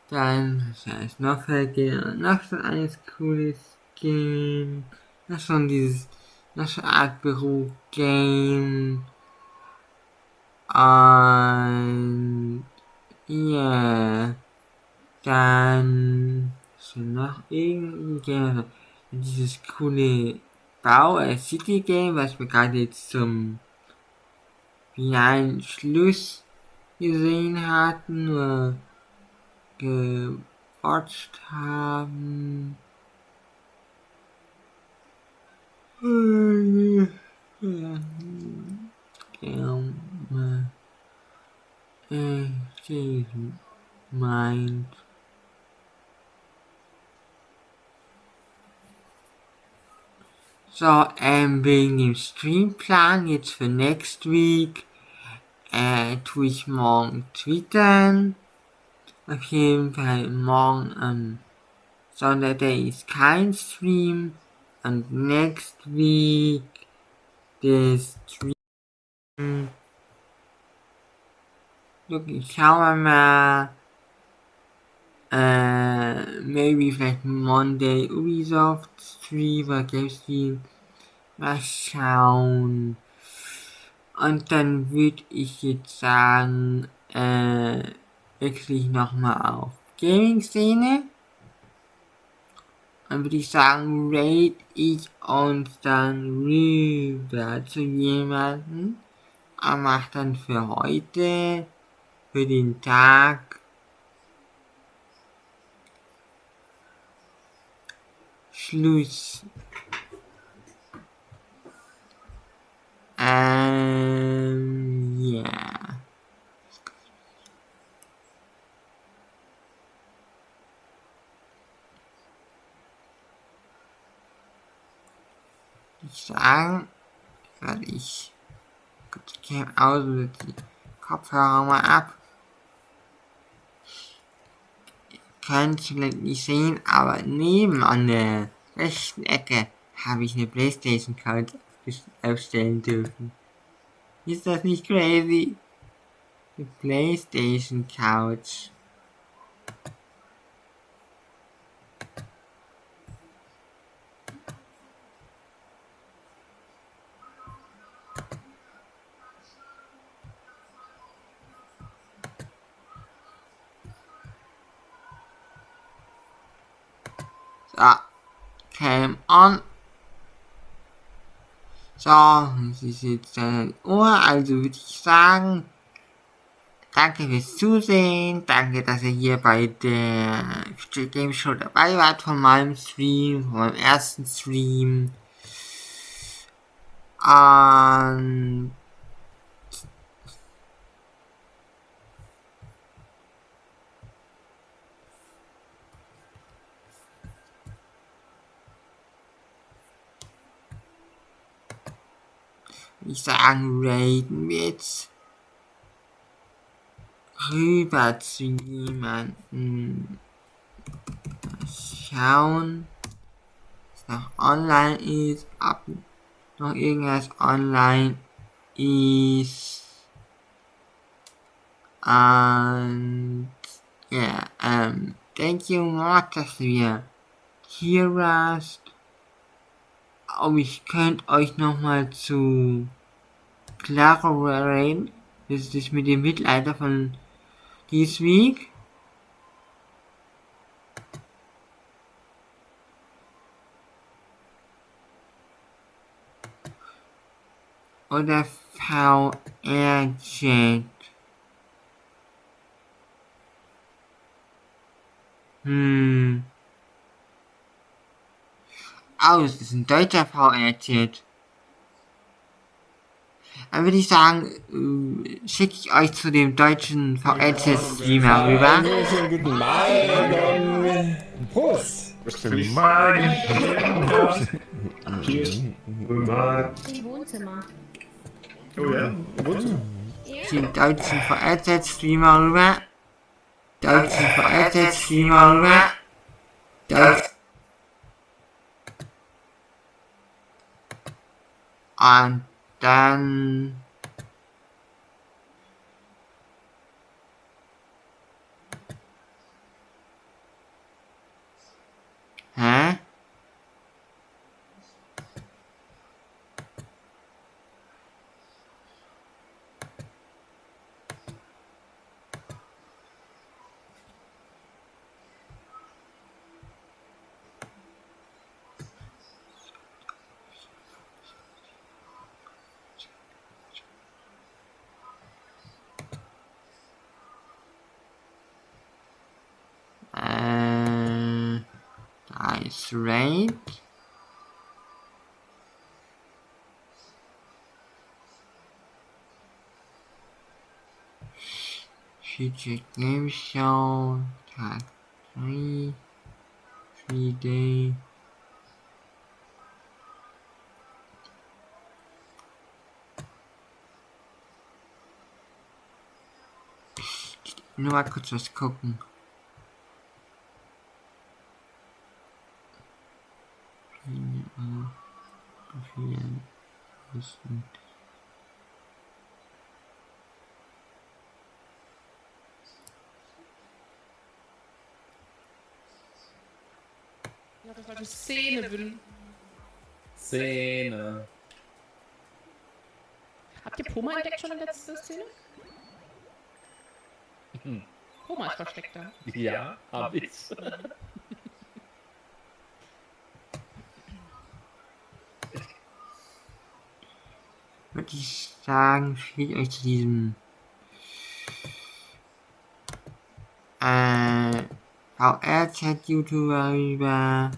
Dann, was heißt noch vergehen, noch so ein cooles Game, noch so dieses, noch so eine Art Beruf-Game, und, yeah, dann, so noch irgendein Game, dieses coole City-Game, was wir gerade jetzt zum finalen Schluss gesehen hatten, oder gewatcht haben. Meint. So, wegen dem Streamplan jetzt für next week, tue ich morgen twittern. Auf jeden Fall morgen am Sonntag ist kein Stream. Und next week der Stream. Schauen wir mal. Maybe vielleicht Monday Ubisoft Stream oder Game Stream. Mal schauen. Und dann würde ich jetzt sagen, wechsle ich nochmal auf Gaming-Szene. Dann würde ich sagen, rate ich uns dann rüber zu jemanden und mach dann für heute, für den Tag, Schluss. Ja. Ich sagen, werde ich kurz Game aus und die Kopfhörer mal ab. Ihr könnt es vielleicht nicht sehen, aber neben an der rechten Ecke habe ich eine PlayStation Couch aufstellen dürfen. Ist das nicht crazy? Die PlayStation Couch. So, came on. So, es ist jetzt ein Uhr, also würde ich sagen, danke fürs Zusehen, danke, dass ihr hier bei der Future Game Show dabei wart, von meinem Stream, von meinem ersten Stream. Und ich sagen, raten wir jetzt rüber zu jemanden. Schauen, was noch online ist, ob noch irgendwas online ist. Und ja, thank you much, dass wir hier warst. Aber ich könnte euch nochmal zu Claro, das ist mit dem Mittelalter von This Week. Oder VR-Chat. Das ist ein deutscher VR-Chat. Dann würde ich sagen, schicke ich euch zu dem deutschen VR-Chat-Streamer rüber. Guten Morgen. Prost. Guten Morgen. Guten Morgen. Im Wohnzimmer. Oh ja, im Wohnzimmer. Den deutschen VR-Chat-Streamer rüber. Deutschen VR-Chat-Streamer rüber. Und dann da ist Raid. Future Game Show, Tag 3, 3-Day. Nur mal kurz was gucken. Ja, das war die Szene, Will. Szene. Habt ihr Poma entdeckt schon in der letzten Szene? Poma ist versteckt da. Ja, hab ich. Würde ich sagen, fehlt euch zu diesem VR-Chat-YouTuber rüber.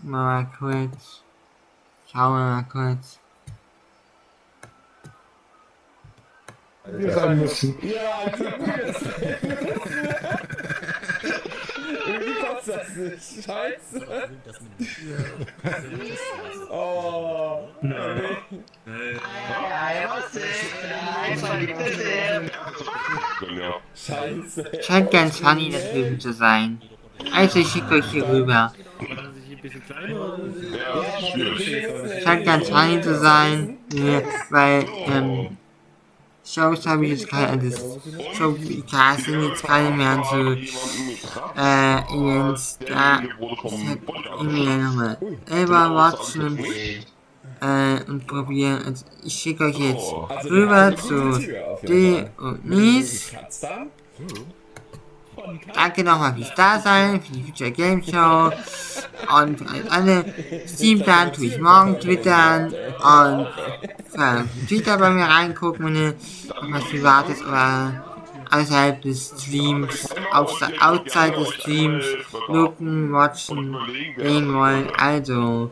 Mal kurz. Schauen wir mal kurz. Wir rein müssen. Ja, irgendwie passt das nicht. Scheiße. Oh. Nein. Scheiße. Scheint ganz funny, das Leben zu sein. Also ich schicke euch hier rüber. Scheint ganz funny zu sein, weil Shows habe ich jetzt keine, Showcasts sind jetzt keine mehr so Events, da irgendwie nochmal selber watchen und probieren. Also ich schicke euch jetzt rüber zu D und Nies. Danke nochmal fürs Dasein, für die Future Game Show und für alle Steamplan tue ich morgen twittern und für Twitter bei mir reingucken, wenn ihr was Privates oder außerhalb des Streams, outside des Streams, looken, watchen, sehen wollen, also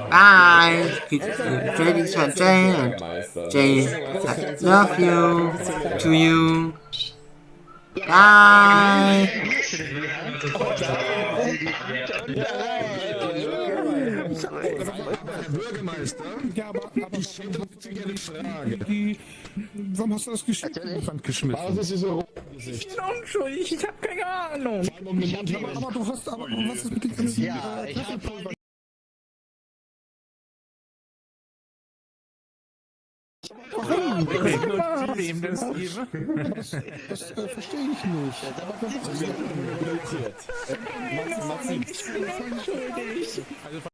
bye, Jay von Jay und Jay love you to you. Bye! Bürgermeister? Ja, aber ich hätte eine Frage. Warum hast du das geschickt in die Wand geschmissen? Was ist so Gesicht? Ich bin unschuldig, ich hab keine Ahnung. Aber du hast aber was ist mit den ganzen Kaffeepulver? Warum? Wem das gebe? Das verstehe ich nicht. Ich bin unschuldig.